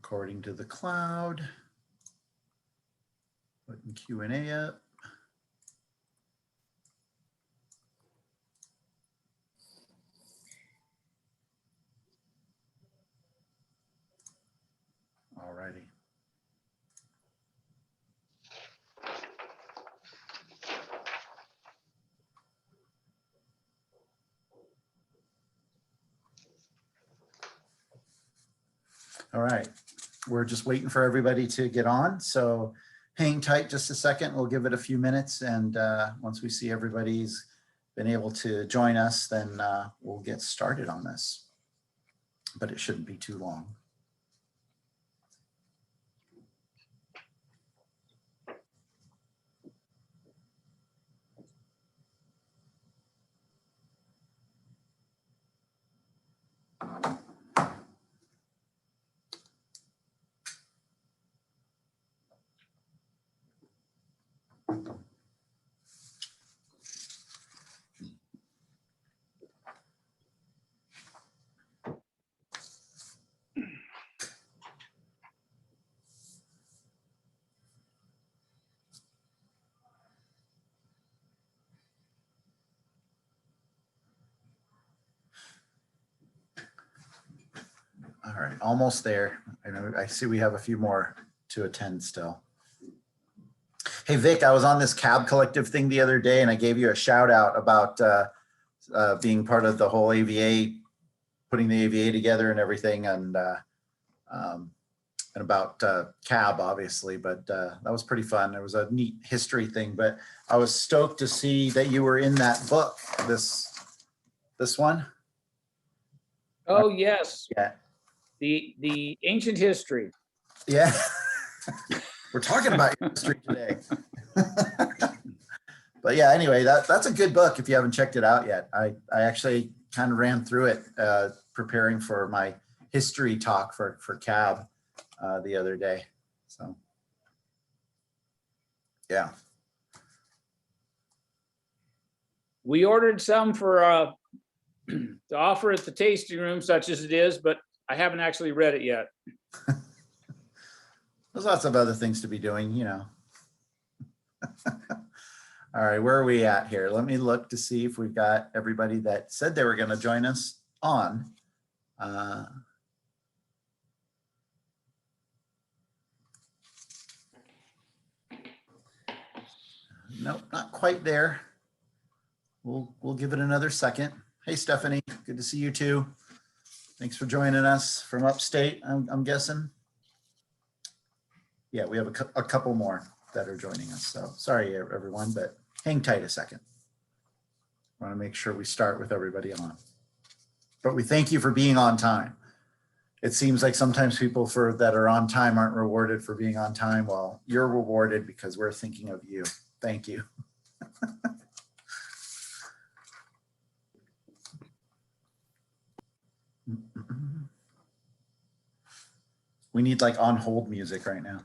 According to the cloud. Putting Q&A up. All righty. All right, we're just waiting for everybody to get on. So hang tight just a second. We'll give it a few minutes. And once we see everybody's been able to join us, then we'll get started on this. But it shouldn't be too long. All right, almost there. I know, I see we have a few more to attend still. Hey, Vic, I was on this cab collective thing the other day and I gave you a shout out about being part of the whole AVA, putting the AVA together and everything, and about cab, obviously, but that was pretty fun. It was a neat history thing, but I was stoked to see that you were in that book, this one. Oh, yes. Yeah. The ancient history. Yeah. We're talking about history today. But yeah, anyway, that's a good book if you haven't checked it out yet. I actually kind of ran through it preparing for my history talk for cab the other day. So yeah. We ordered some for to offer at the tasting room, such as it is, but I haven't actually read it yet. There's lots of other things to be doing, you know. All right, where are we at here? Let me look to see if we've got everybody that said they were going to join us on. Nope, not quite there. We'll give it another second. Hey, Stephanie, good to see you too. Thanks for joining us from upstate, I'm guessing. Yeah, we have a couple more that are joining us. So sorry, everyone, but hang tight a second. I want to make sure we start with everybody on. But we thank you for being on time. It seems like sometimes people that are on time aren't rewarded for being on time. Well, you're rewarded because we're thinking of you. Thank you. We need like on hold music right now.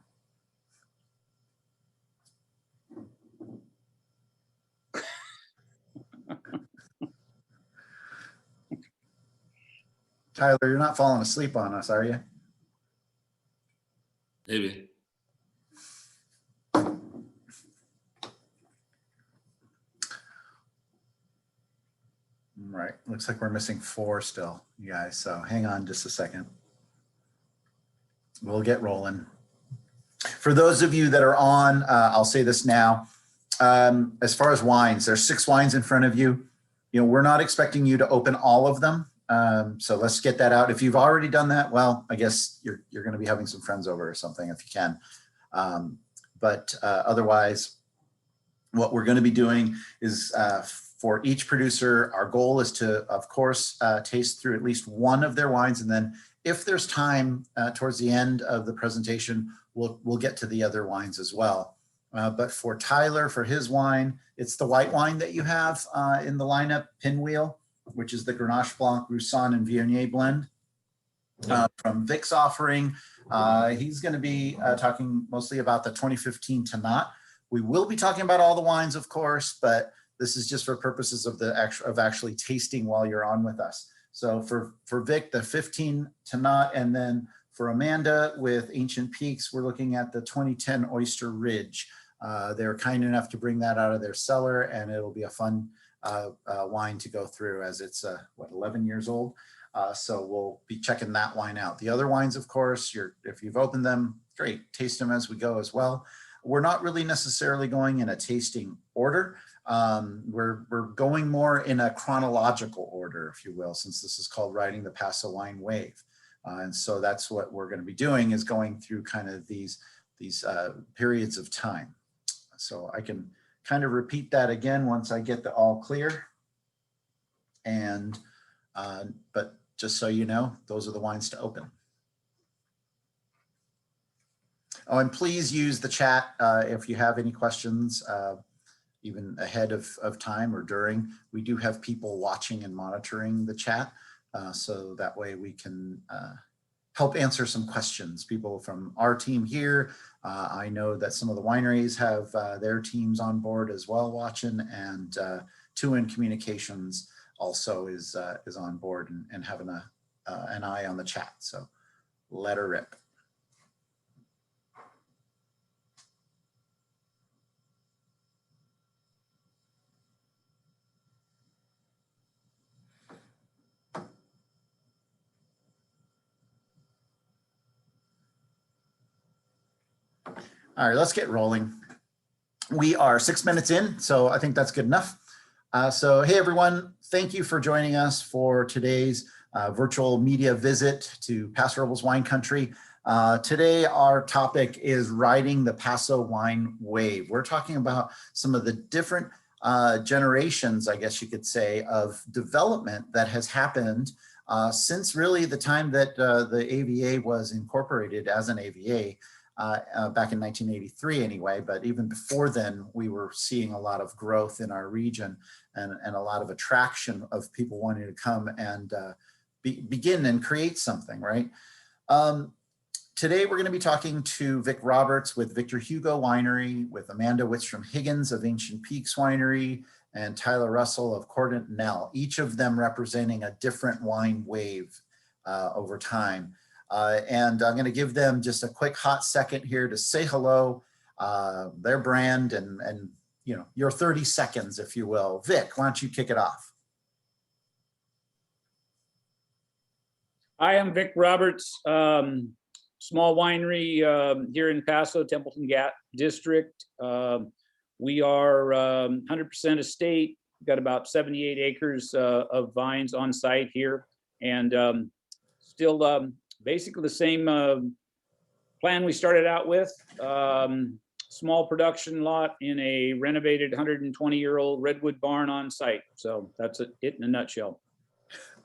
Tyler, you're not falling asleep on us, are you? Maybe. Right, looks like we're missing 4 still, you guys, so hang on just a second. We'll get rolling. For those of you that are on, I'll say this now. As far as wines, there's 6 wines in front of you. You know, we're not expecting you to open all of them. So let's get that out. If you've already done that, well, I guess you're going to be having some friends over or something if you can. Otherwise, what we're going to be doing is for each producer, our goal is to, of course, taste through at least one of their wines. And then if there's time towards the end of the presentation, we'll get to the other wines as well. But for Tyler, for his wine, it's the white wine that you have in the lineup, Pinwheel, which is the Grenache Blanc, Roussanne, and Viognier blend. From Vic's offering, he's going to be talking mostly about the 2015 Tannat. We will be talking about all the wines, of course, but this is just for purposes of actually tasting while you're on with us. So for Vic, the 15 Tannat, and then For Amanda with Ancient Peaks, we're looking at the 2010 Oyster Ridge. They're kind enough to bring that out of their cellar, and it'll be a fun wine to go through, as it's, 11 years old. So we'll be checking that wine out. The other wines, of course, if you've opened them, great, taste them as we go as well. We're not really necessarily going in a tasting order. We're going more in a chronological order, if you will, since this is called Riding the Paso Wine Wave. And so that's what we're going to be doing, is going through kind of these periods of time. So I can kind of repeat that again once I get the all clear. And, but just so you know, those are the wines to open. Oh, and please use the chat if you have any questions, even ahead of time or during. We do have people watching and monitoring the chat, so that way we can help answer some questions. People from our team here, I know that some of the wineries have their teams on board as well watching, and 2N Communications also is on board and having an eye on the chat. So let her rip. All right, let's get rolling. We are 6 minutes in, so I think that's good enough. So hey everyone, thank you for joining us for today's virtual media visit to Paso Robles wine country. Today our topic is riding the Paso wine wave. We're talking about some of the different generations, I guess you could say, of development that has happened since really the time that the AVA was incorporated as an AVA. Back in 1983 anyway, but even before then, we were seeing a lot of growth in our region and a lot of attraction of people wanting to come and begin and create something, right? Today, we're gonna be talking to Vic Roberts with Victor Hugo Winery, with Amanda Wittstrom-Higgins of Ancient Peaks Winery, and Tyler Russell of Cordenton Nell, each of them representing a different wine wave over time. And I'm going to give them just a quick hot second here to say hello, their brand, and you know, your 30 seconds, if you will. Vic, why don't you kick it off? Hi, I'm Vic Roberts, small winery here in Paso, Templeton Gap District. We are 100% estate. We've got about 78 acres of vines on site here, and still basically the same plan we started out with. Small production lot in a renovated 120-year-old redwood barn on site. So that's it in a nutshell.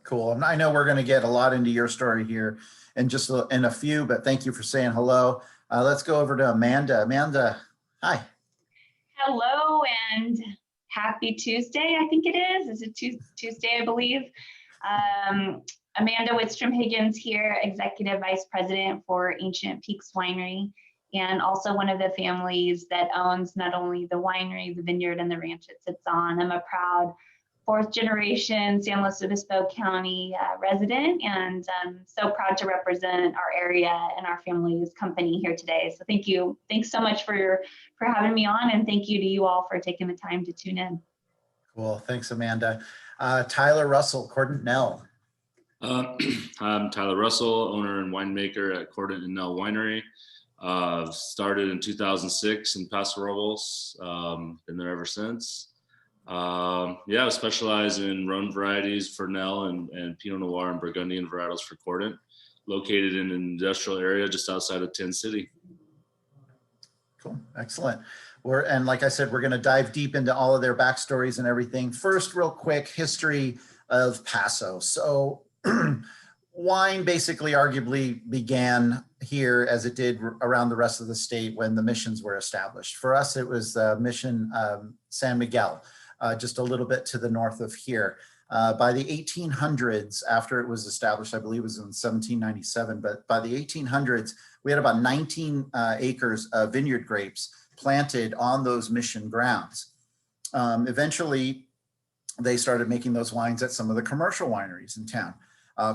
Cool. And I know we're going to get a lot into your story here in just in a few, but thank you for saying hello. Let's go over to Amanda. Amanda, hi. Hello and happy Tuesday, I think it is. Is it Tuesday, I believe? Amanda Wittstrom-Higgins here, Executive Vice President for Ancient Peaks Winery, and also one of the families that owns not only the winery, the vineyard, and the ranch it sits on. I'm a proud fourth generation San Luis Obispo County resident, and I'm so proud to represent our area and our family's company here today. So thank you. Thanks so much for having me on, and thank you to you all for taking the time to tune in. Cool. Thanks, Amanda. Tyler Russell, Cordenton Nell. I'm Tyler Russell, owner and winemaker at Cordenton Nell Winery. Started in 2006 in Paso Robles. Been there ever since. Yeah, I specialize in Rhone varieties for Nell and Pinot Noir and Burgundian varietals for Cordenton, located in an industrial area just outside of Tin City. Cool, excellent. And like I said, we're going to dive deep into all of their backstories and everything. First, real quick, history of Paso. So wine basically arguably began here as it did around the rest of the state when the missions were established. For us, it was Mission San Miguel, just a little bit to the north of here. By the 1800s, after it was established, I believe it was in 1797, but by the 1800s, we had about 19 acres of vineyard grapes planted on those mission grounds. Eventually, they started making those wines at some of the commercial wineries in town.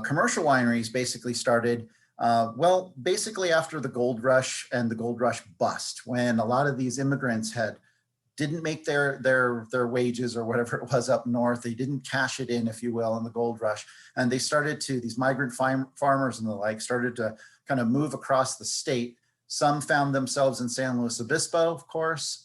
Commercial wineries basically started Well, basically after the gold rush and the gold rush bust, when a lot of these immigrants didn't make their wages or whatever it was up north, they didn't cash it in, if you will, in the gold rush, and they started to, these migrant farmers and the like, started to kind of move across the state. Some found themselves in San Luis Obispo, of course,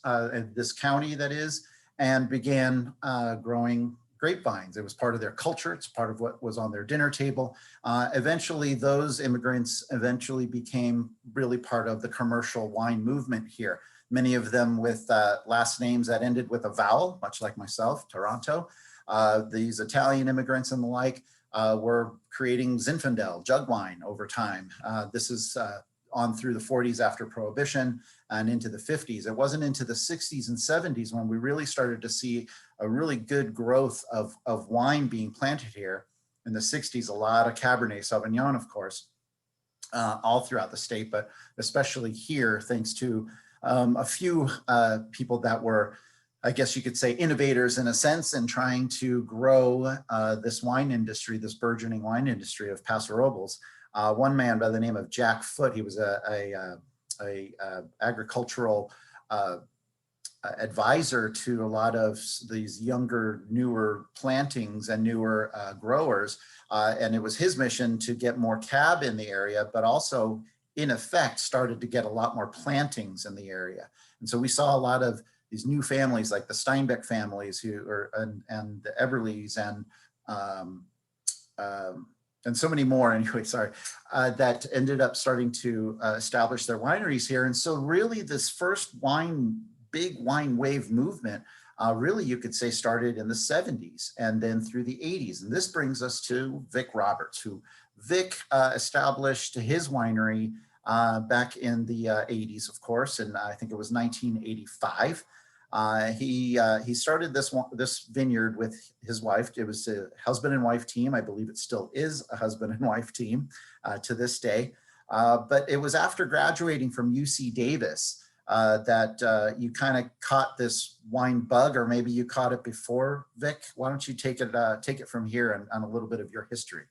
this county that is, and began growing grapevines. It was part of their culture. It's part of what was on their dinner table. Eventually, those immigrants eventually became really part of the commercial wine movement here. Many of them with last names that ended with a vowel, much like myself, Toronto. These Italian immigrants and the like were creating Zinfandel, jug wine over time. This is on through the 40s after Prohibition and into the 50s. It wasn't into the 60s and 70s when we really started to see a really good growth of wine being planted here. In the 60s, a lot of Cabernet Sauvignon, of course, all throughout the state, but especially here, thanks to a few people that were, I guess you could say, innovators in a sense, in trying to grow this wine industry, this burgeoning wine industry of Paso Robles. One man by the name of Jack Foote, he was a agricultural advisor to a lot of these younger, newer plantings and newer growers. And it was his mission to get more cab in the area, but also in effect started to get a lot more plantings in the area. And so we saw a lot of these new families like the Steinbeck families and the Eberleys and so many more anyway, sorry, that ended up starting to establish their wineries here. And so really this first big wine wave movement, really you could say started in the 70s and then through the 80s. And this brings us to Vic Roberts, who Vic established his winery back in the 80s, of course, and I think it was 1985. He started this vineyard with his wife. It was a husband and wife team. I believe it still is a husband and wife team to this day. But it was after graduating from UC Davis that you kind of caught this wine bug, or maybe you caught it before, Vic. Why don't you take it from here and a little bit of your history?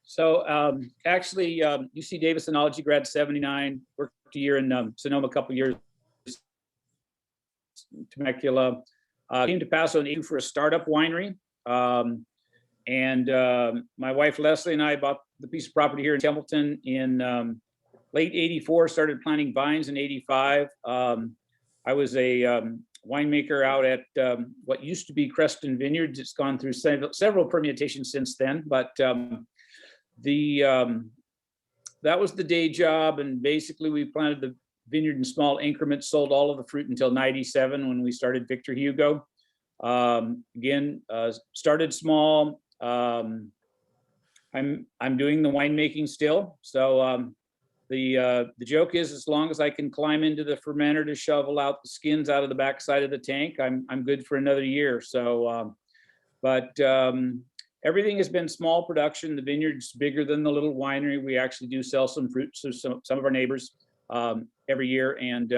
So actually, UC Davis Enology grad 79, worked a year in Sonoma, a couple years, Temecula, came to Paso and for a startup winery. And my wife Leslie and I bought the piece of property here in Templeton in late 84, started planting vines in 85. I was a winemaker out at what used to be Creston Vineyards. It's gone through several permutations since then, but that was the day job. And basically we planted the vineyard in small increments, sold all of the fruit until 97 when we started Victor Hugo. Again, started small. I'm doing the winemaking still. So the joke is, as long as I can climb into the fermenter to shovel out the skins out of the backside of the tank, I'm good for another year. So, everything has been small production. The vineyard's bigger than the little winery. We actually do sell some fruit to some of our neighbors every year. And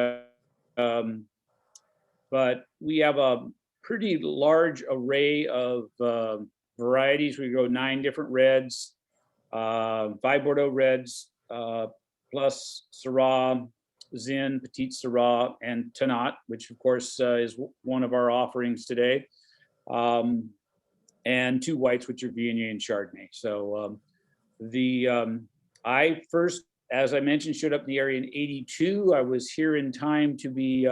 but we have a pretty large array of varieties. We grow 9 different reds, 5 Bordeaux reds, plus Syrah, Zin, Petite Syrah, and Tannat, which of course is one of our offerings today. And 2 whites, which are Viognier and Chardonnay. So I first, as I mentioned, showed up in the area in 82. I was here in time to be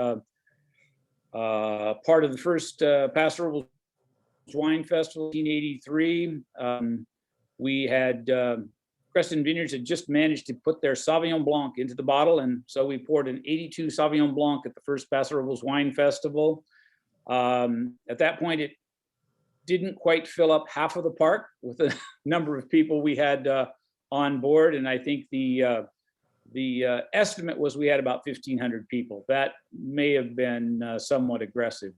part of the first Paso Robles Wine Festival in 1983. We had Creston Vineyards had just managed to put their Sauvignon Blanc into the bottle, and so we poured an 82 Sauvignon Blanc at the first Paso Robles Wine Festival. At that point, it didn't quite fill up half of the park with the number of people we had on board, and I think the estimate was we had about 1,500 people. That may have been somewhat aggressive.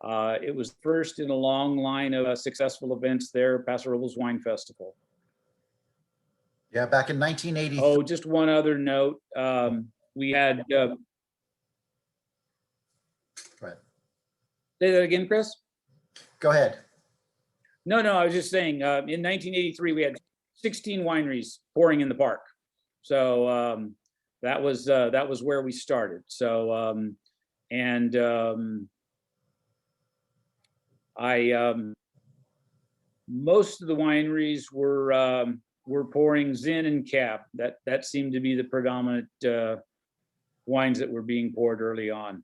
It was first in a long line of successful events there, Paso Robles Wine Festival. Yeah, back in 1980. Oh, just one other note. We had. Right. Say that again, Chris? Go ahead. No, I was just saying, in 1983, we had 16 wineries pouring in the park. So that was where we started. So most of the wineries were pouring Zin and Cab. That seemed to be the predominant wines that were being poured early on.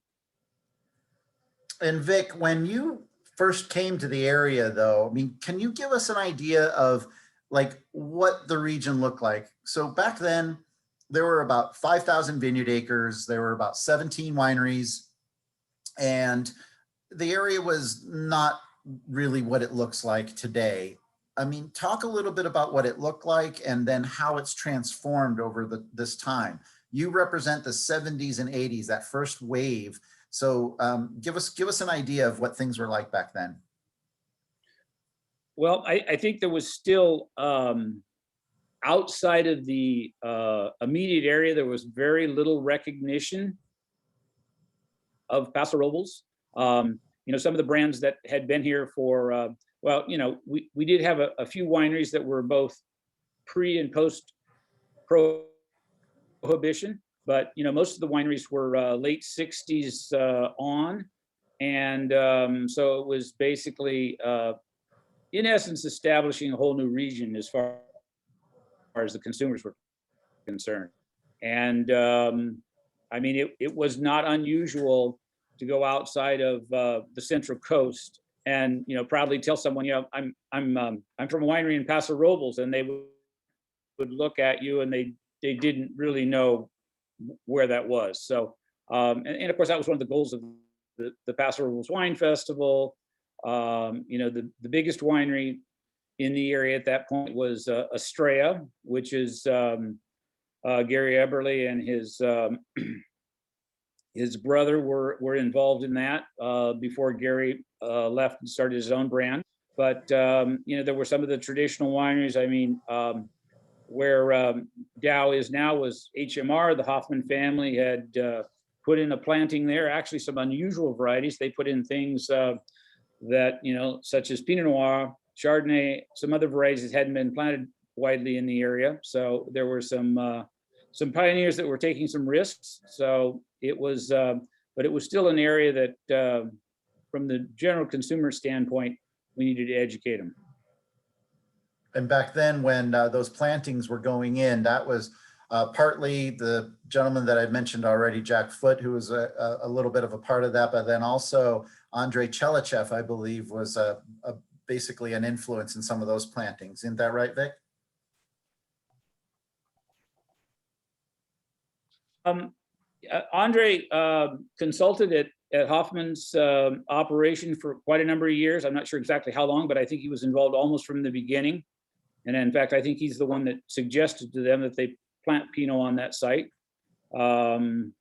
And Vic, when you first came to the area, though, I mean, can you give us an idea of like what the region looked like? So back then, there were about 5,000 vineyard acres. There were about 17 wineries, and the area was not really what it looks like today. I mean, talk a little bit about what it looked like and then how it's transformed over this time. You represent the 70s and 80s, that first wave. So give us an idea of what things were like back then. Well, I think there was still, outside of the immediate area, there was very little recognition of Paso Robles. Some of the brands that had been here for, we did have a few wineries that were both pre and post prohibition, but most of the wineries were late 60s on. And so it was basically, in essence, establishing a whole new region as far as the consumers were concerned. And it was not unusual to go outside of the Central Coast and proudly tell someone, I'm from a winery in Paso Robles, and they would look at you and they didn't really know where that was. So and of course that was one of the goals of the Paso Robles Wine Festival. The biggest winery in the area at that point was Estrella, which is Gary Eberly and his brother were involved in that before Gary left and started his own brand. But there were some of the traditional wineries. I mean, where Dow is now was HMR. The Hoffman family had put in a planting there. Actually, some unusual varieties. They put in things that such as Pinot Noir, Chardonnay, some other varieties that hadn't been planted widely in the area. So there were some pioneers that were taking some risks. So it was, but it was still an area that, from the general consumer standpoint, we needed to educate them. And back then, when those plantings were going in, that was partly the gentleman that I mentioned already, Jack Foote, who was a little bit of a part of that, but then also Andrei Chelichev, I believe, was basically an influence in some of those plantings. Isn't that right, Vic? Andre consulted at Hoffman's operation for quite a number of years. I'm not sure exactly how long, but I think he was involved almost from the beginning. And in fact, I think he's the one that suggested to them that they plant Pinot on that site. So,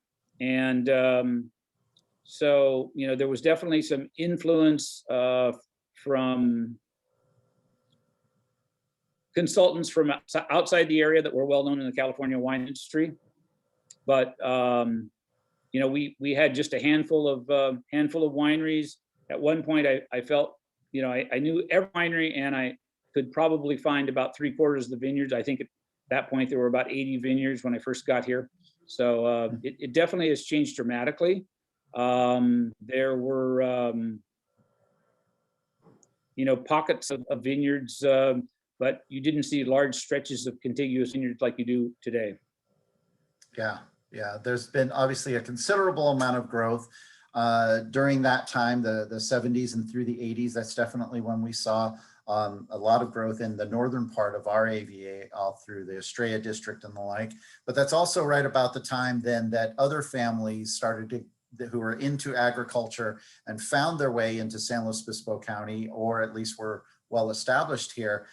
there was definitely some influence from consultants from outside the area that were well known in the California wine industry. But we had just a handful of wineries. At one point, I felt, I knew every winery, and I could probably find about 3/4 of the vineyards. I think at that point there were about 80 vineyards when I first got here. So it definitely has changed dramatically. There were pockets of vineyards, but you didn't see large stretches of contiguous vineyards like you do today. Yeah, there's been obviously a considerable amount of growth during that time, the 70s and through the 80s. That's definitely when we saw a lot of growth in the northern part of our AVA, all through the Estrella district and the like. But that's also right about the time then that other families started who were into agriculture and found their way into San Luis Obispo County, or at least were well established here.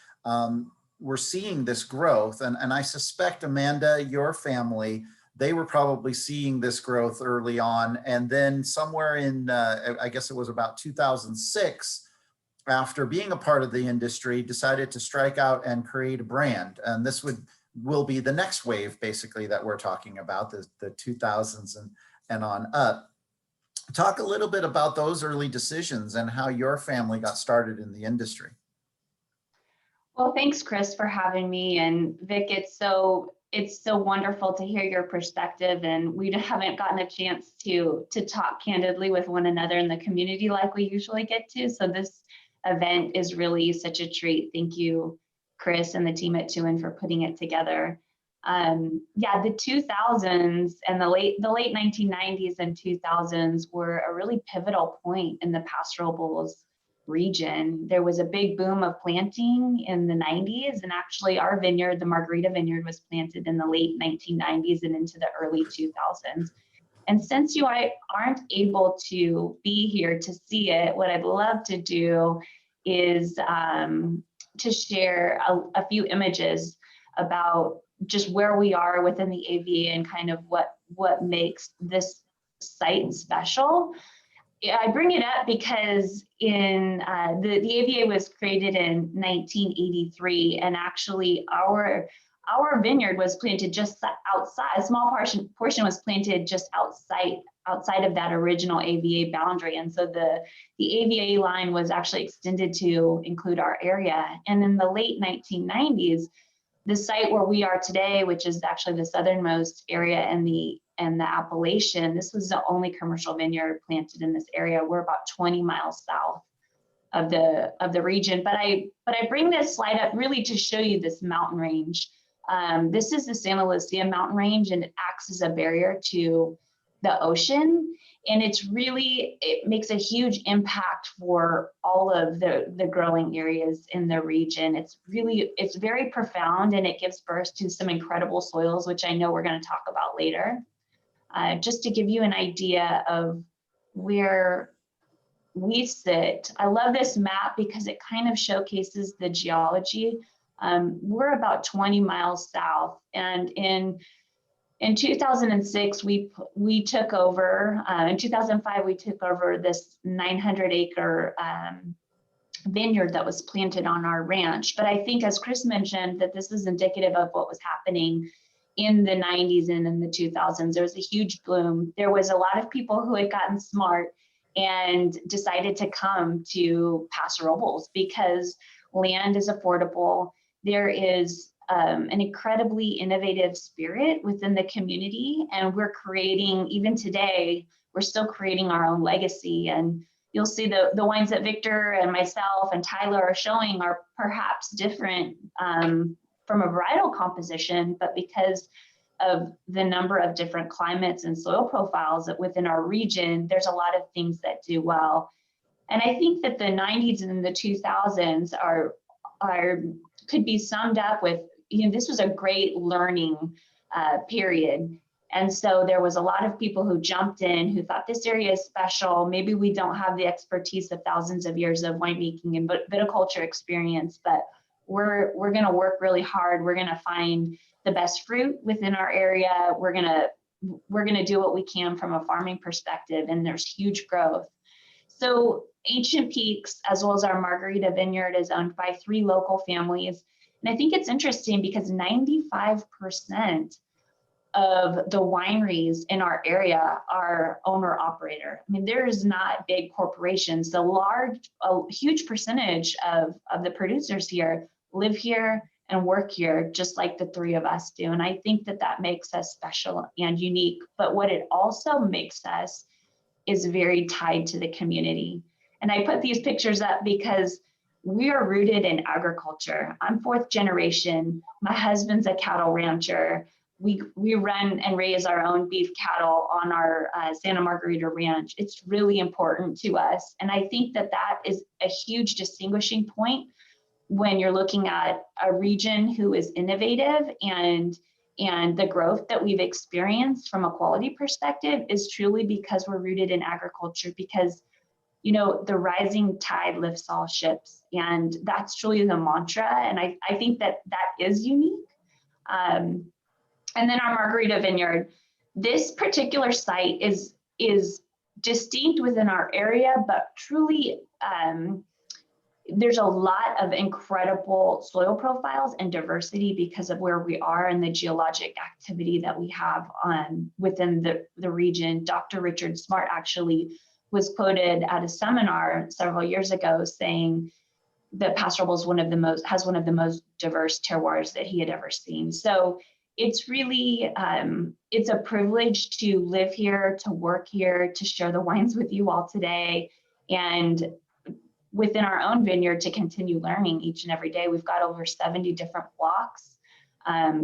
We're seeing this growth, and I suspect, Amanda, your family, they were probably seeing this growth early on, and then somewhere in, I guess it was about 2006, after being a part of the industry, decided to strike out and create a brand. And this will be the next wave, basically, that we're talking about, the 2000s and on up. Talk a little bit about those early decisions and how your family got started in the industry. Well, thanks, Chris, for having me. And Vic, it's so wonderful to hear your perspective. And we haven't gotten a chance to talk candidly with one another in the community like we usually get to. So this event is really such a treat. Thank you, Chris, and the team at Tuin for putting it together. Yeah, the 2000s and the late 1990s and 2000s were a really pivotal point in the Paso Robles region. There was a big boom of planting in the 90s, and actually our vineyard, the Margarita Vineyard, was planted in the late 1990s and into the early 2000s. And since you aren't able to be here to see it, what I'd love to do is to share a few images about just where we are within the AVA and kind of what makes this site special. I bring it up because in the AVA was created in 1983, and actually our vineyard was planted just outside. A small portion was planted just outside of that original AVA boundary, and so the AVA line was actually extended to include our area. And in the late 1990s, the site where we are today, which is actually the southernmost area in the Appalachian, this was the only commercial vineyard planted in this area. We're about 20 miles south of the region. But I bring this slide up really to show you this mountain range. This is the Santa Lucia mountain range, and it acts as a barrier to the ocean. And it makes a huge impact for all of the growing areas in the region. It's very profound, and it gives birth to some incredible soils, which I know we're going to talk about later. Just to give you an idea of where we sit, I love this map because it kind of showcases the geology. We're about 20 miles south, and in 2006, we took over. In 2005, we took over this 900-acre vineyard that was planted on our ranch. But I think, as Chris mentioned, that this is indicative of what was happening in the 90s and in the 2000s. There was a huge bloom. There was a lot of people who had gotten smart and decided to come to Paso Robles because land is affordable. There is an incredibly innovative spirit within the community, and we're creating, even today, we're still creating our own legacy. And you'll see the wines that Victor and myself and Tyler are showing are perhaps different from a varietal composition, but because of the number of different climates and soil profiles that within our region, there's a lot of things that do well. And I think that the 90s and the 2000s could be summed up with, this was a great learning period. And so there was a lot of people who jumped in, who thought this area is special. Maybe we don't have the expertise of thousands of years of winemaking and viticulture experience, but we're going to work really hard. We're going to find the best fruit within our area. We're going to do what we can from a farming perspective, and there's huge growth. So Ancient Peaks, as well as our Margarita Vineyard, is owned by 3 local families. And I think it's interesting because 95% of the wineries in our area are owner operator. I mean, there's not big corporations. A huge percentage of the producers here live here and work here, just like the 3 of us do. And I think that makes us special and unique. But what it also makes us is very tied to the community. And I put these pictures up because we are rooted in agriculture. I'm 4th generation. My husband's a cattle rancher. We run and raise our own beef cattle on our Santa Margarita ranch. It's really important to us. And I think that is a huge distinguishing point when you're looking at a region who is innovative, and the growth that we've experienced from a quality perspective is truly because we're rooted in agriculture, because the rising tide lifts all ships, and that's truly the mantra. And I think that is unique. And then our Margarita Vineyard, this particular site is distinct within our area, but truly there's a lot of incredible soil profiles and diversity because of where we are and the geologic activity that we have within the region. Dr. Richard Smart actually was quoted at a seminar several years ago saying, that Paso Robles has one of the most diverse terroirs that he had ever seen. So it's really, it's a privilege to live here, to work here, to share the wines with you all today, and within our own vineyard to continue learning each and every day. We've got over 70 different blocks.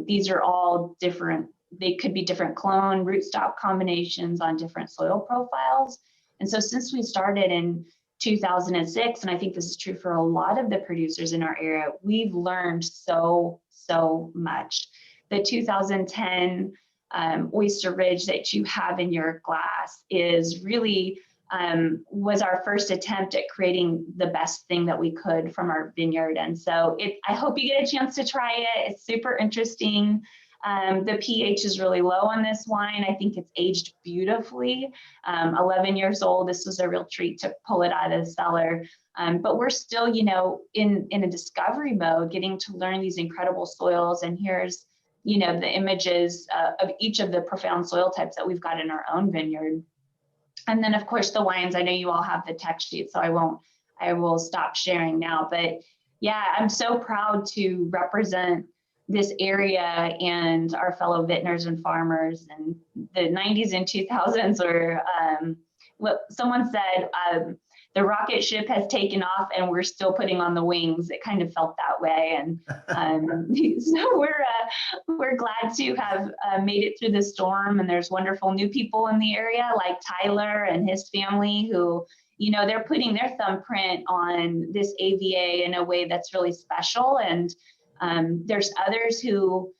These are all different, they could be different clone rootstock combinations on different soil profiles. And so since we started in 2006, and I think this is true for a lot of the producers in our area, we've learned so much. The 2010 Oyster Ridge that you have in your glass is really, was our first attempt at creating the best thing that we could from our vineyard. And so I hope you get a chance to try it. It's super interesting. The pH is really low on this wine. I think it's aged beautifully. 11 years old. This was a real treat to pull it out of the cellar. But we're still, you know, in a discovery mode, getting to learn these incredible soils. And here's, you know, the images of each of the profound soil types that we've got in our own vineyard. And then of course the wines, I know you all have the text sheet, so I will stop sharing now. But yeah, I'm so proud to represent this area and our fellow vintners and farmers. And the 90s and 2000s were, what someone said, the rocket ship has taken off and we're still putting on the wings. It kind of felt that way. And so we're glad to have made it through the storm. And there's wonderful new people in the area like Tyler and his family who, you know, they're putting their thumbprint on this AVA in a way that's really special. And there's others who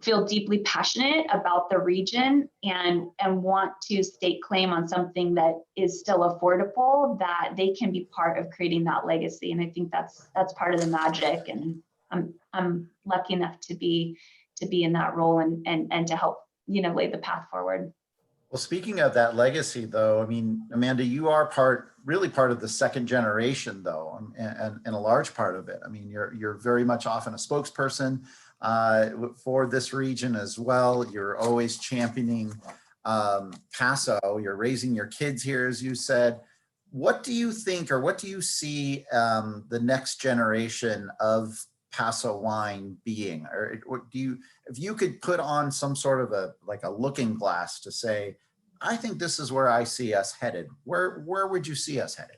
feel deeply passionate about the region and want to stake claim on something that is still affordable, that they can be part of creating that legacy. And I think that's part of the magic. And I'm lucky enough to be in that role and to help, you know, lay the path forward. Well, speaking of that legacy, though, I mean, Amanda, you are really part of the second generation, though, and a large part of it. I mean, you're very much often a spokesperson for this region as well. You're always championing Paso. You're raising your kids here, as you said. What do you think, or what do you see the next generation of Paso wine being? Or do you, if you could put on some sort of a looking glass to say, I think this is where I see us headed, where would you see us headed?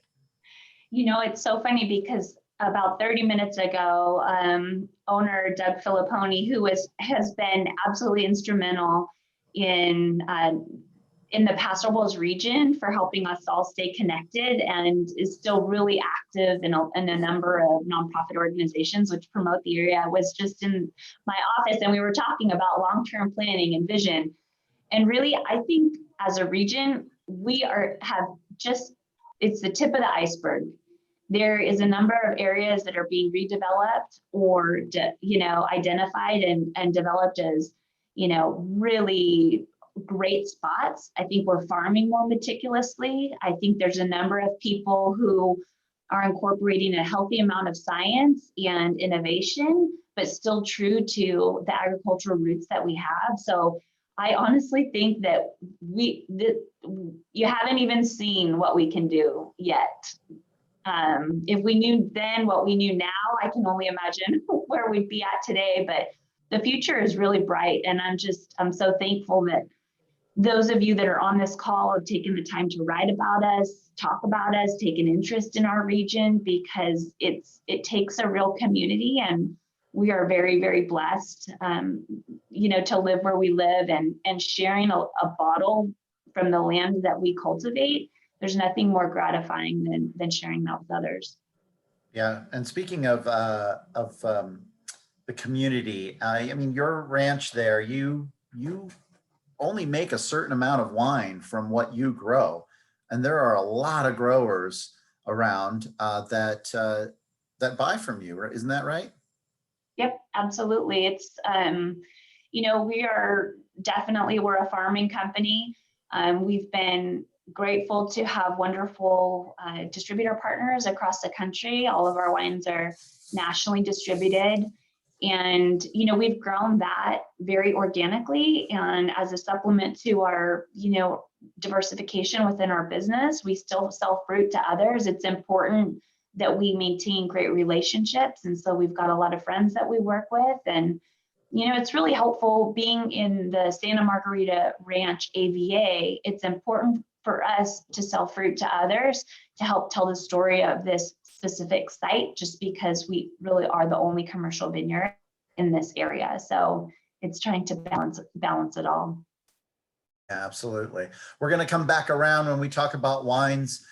You know, it's so funny because about 30 minutes ago, owner Doug Filipponi, who has been absolutely instrumental in the Paso Robles region for helping us all stay connected, and is still really active in a number of nonprofit organizations which promote the area, was just in my office, and we were talking about long-term planning and vision. And really, I think as a region, it's the tip of the iceberg. There is a number of areas that are being redeveloped or, you know, identified and developed as, you know, really great spots. I think we're farming more meticulously. I think there's a number of people who are incorporating a healthy amount of science and innovation, but still true to the agricultural roots that we have. So I honestly think that you haven't even seen what we can do yet. If we knew then what we knew now, I can only imagine where we'd be at today. But the future is really bright, and I'm so thankful that those of you that are on this call have taken the time to write about us, talk about us, take an interest in our region, because it takes a real community, and we are very, very blessed, you know, to live where we live and sharing a bottle from the land that we cultivate. There's nothing more gratifying than sharing that with others. Yeah, and speaking of the community, I mean, your ranch there, you only make a certain amount of wine from what you grow, and there are a lot of growers around that buy from you. Isn't that right? Yep, absolutely. It's you know, we're a farming company. We've been grateful to have wonderful distributor partners across the country. All of our wines are nationally distributed. And, you know, we've grown that very organically. And as a supplement to our, you know, diversification within our business, we still sell fruit to others. It's important that we maintain great relationships. And so we've got a lot of friends that we work with. And, you know, it's really helpful being in the Santa Margarita Ranch AVA. It's important for us to sell fruit to others to help tell the story of this specific site, just because we really are the only commercial vineyard in this area. So it's trying to balance it all. Absolutely. We're going to come back around when we talk about wines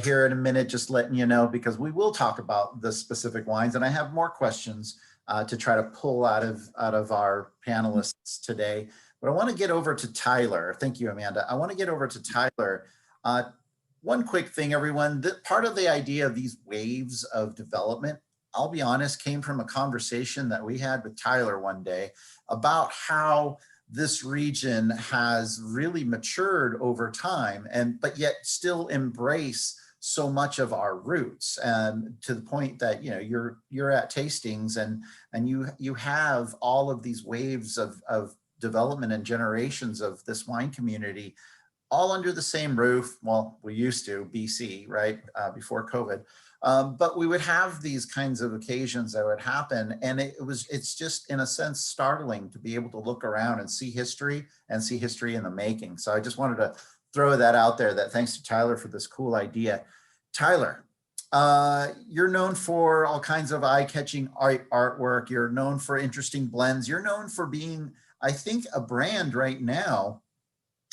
here in a minute, just letting you know, because we will talk about the specific wines, and I have more questions to try to pull out of our panelists today. But I want to get over to Tyler. Thank you, Amanda. I want to get over to Tyler. One quick thing, everyone. Part of the idea of these waves of development, I'll be honest, came from a conversation that we had with Tyler one day about how this region has really matured over time, but yet still embrace so much of our roots, and to the point that, you know, you're at tastings and you have all of these waves of development and generations of this wine community all under the same roof. Well, we used to, BC, right, before COVID. But we would have these kinds of occasions that would happen, and it's just, in a sense, startling to be able to look around and see history in the making. So I just wanted to throw that out there, that thanks to Tyler for this cool idea. Tyler, you're known for all kinds of eye-catching artwork. You're known for interesting blends. You're known for being, I think, a brand right now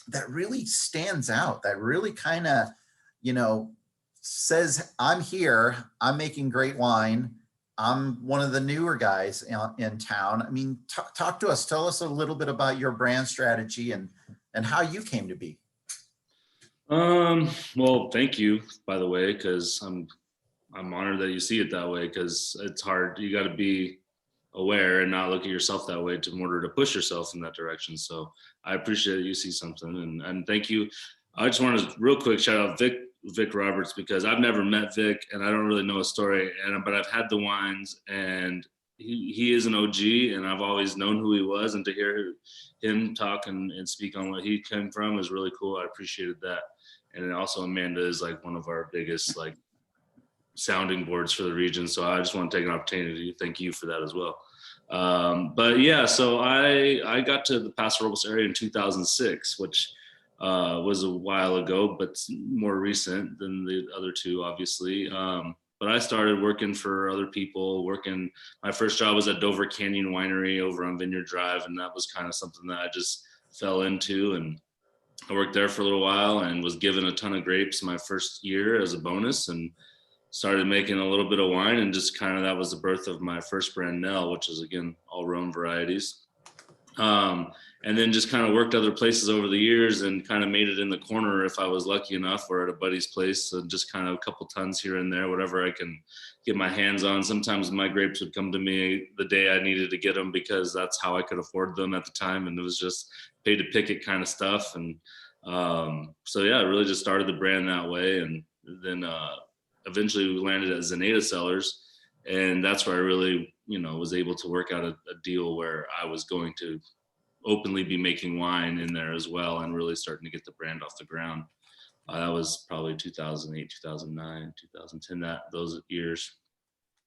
that really stands out, that really kind of, you know, says, I'm here, I'm making great wine, I'm one of the newer guys in town. I mean, talk to us, tell us a little bit about your brand strategy and how you came to be. Well, thank you, by the way, because I'm honored that you see it that way, because it's hard. You got to be aware and not look at yourself that way in order to push yourself in that direction. So I appreciate that you see something, and thank you. I just want to real quick shout out Vic Roberts, because I've never met Vic and I don't really know his story, but I've had the wines, and he is an OG, and I've always known who he was, and to hear him talk and speak on what he came from is really cool. I appreciated that. And also Amanda is like one of our biggest like sounding boards for the region. So I just want to take an opportunity to thank you for that as well. But yeah, so I got to the Paso Robles area in 2006, which was a while ago, but more recent than the other two, obviously. But I started working for other people, my first job was at Dover Canyon Winery over on Vineyard Drive, and that was kind of something that I just fell into, and I worked there for a little while and was given a ton of grapes my first year as a bonus, and started making a little bit of wine, and just kind of that was the birth of my first brand, Nell, which is again all Rhone varieties. And then just kind of worked other places over the years and kind of made it in the corner if I was lucky enough, or at a buddy's place, and just kind of a couple tons here and there, whatever I can get my hands on. Sometimes my grapes would come to me the day I needed to get them, because that's how I could afford them at the time, and it was just pay to pick it kind of stuff. And so yeah, I really just started the brand that way, and then eventually we landed at Zenata Cellars, and that's where I really, you know, was able to work out a deal where I was going to openly be making wine in there as well, and really starting to get the brand off the ground. That was probably 2008, 2009, 2010, those years.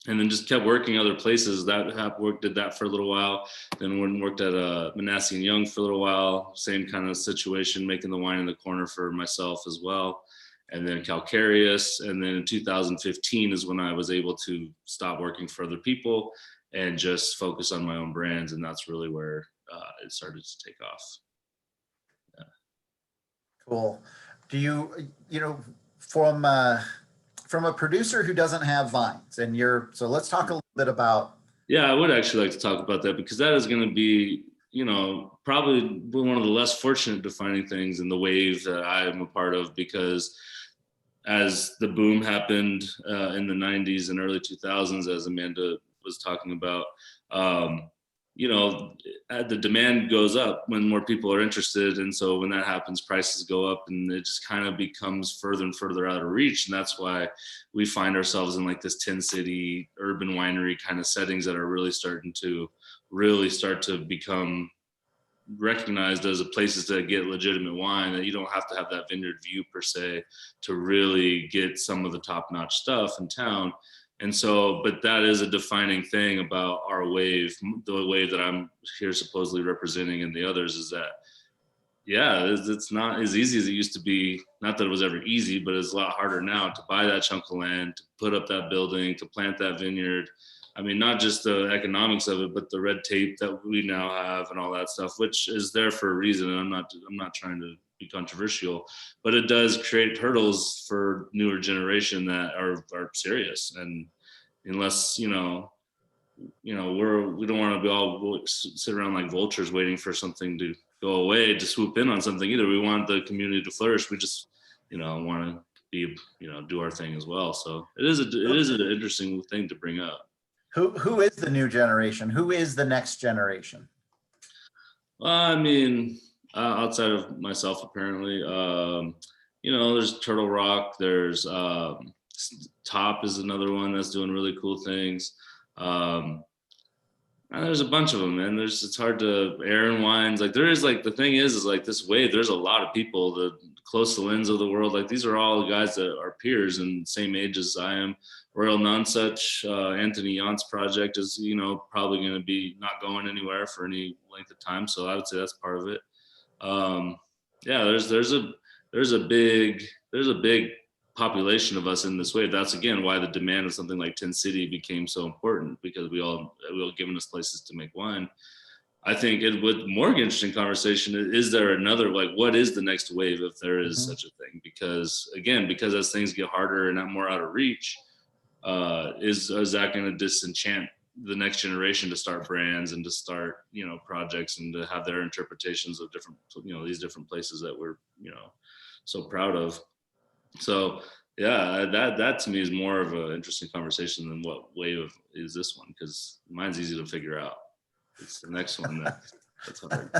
And then just kept working other places. Did that for a little while. Then went and worked at Manasseh and Young for a little while. Same kind of situation, making the wine in the corner for myself as well. And then Calcareous. And then in 2015 is when I was able to stop working for other people and just focus on my own brands. And that's really where it started to take off. Yeah. Cool. Do you know, from a producer who doesn't have vines, and so let's talk a little bit about. Yeah, I would actually like to talk about that, because that is going to be, you know, probably one of the less fortunate defining things in the wave that I am a part of, because as the boom happened in the 90s and early 2000s, as Amanda was talking about, you know, the demand goes up when more people are interested. And so when that happens, prices go up, and it just kind of becomes further and further out of reach. And that's why we find ourselves in like this 10-city urban winery kind of settings that are really starting to become recognized as a places to get legitimate wine, that you don't have to have that vineyard view per se to really get some of the top-notch stuff in town. And so, but that is a defining thing about our wave, the wave that I'm here supposedly representing, and the others, is that, yeah, it's not as easy as it used to be. Not that it was ever easy, but it's a lot harder now to buy that chunk of land, to put up that building, to plant that vineyard. I mean, not just the economics of it, but the red tape that we now have and all that stuff, which is there for a reason. And I'm not trying to be controversial, but it does create hurdles for newer generation that are serious. And unless, we don't want to be all sit around like vultures waiting for something to go away to swoop in on something either. We want the community to flourish. We just, want to be, do our thing as well. So it is an interesting thing to bring up. Who is the new generation? Who is the next generation? Well, I mean, outside of myself, apparently, there's Turtle Rock. There's Top is another one that's doing really cool things. And there's a bunch of them, man. It's hard to Aaron Wines. Like there is like, the thing is like this wave, there's a lot of people, the Close to Lens of the world. Like these are all guys that are peers and same age as I am. Royal Nonsuch, Anthony Yant's project is, probably going to be not going anywhere for any length of time. So I would say that's part of it. Yeah, there's a big population of us in this wave. That's again why the demand of something like 10 City became so important, because we all given us places to make wine. I think it would more interesting conversation is there another, like, what is the next wave if there is such a thing? Because again, as things get harder and more out of reach, is that going to disenchant the next generation to start brands and to start, projects and to have their interpretations of different, these different places that we're, so proud of. So yeah, that to me is more of an interesting conversation than what wave is this one, because mine's easy to figure out. It's the next one that's hard.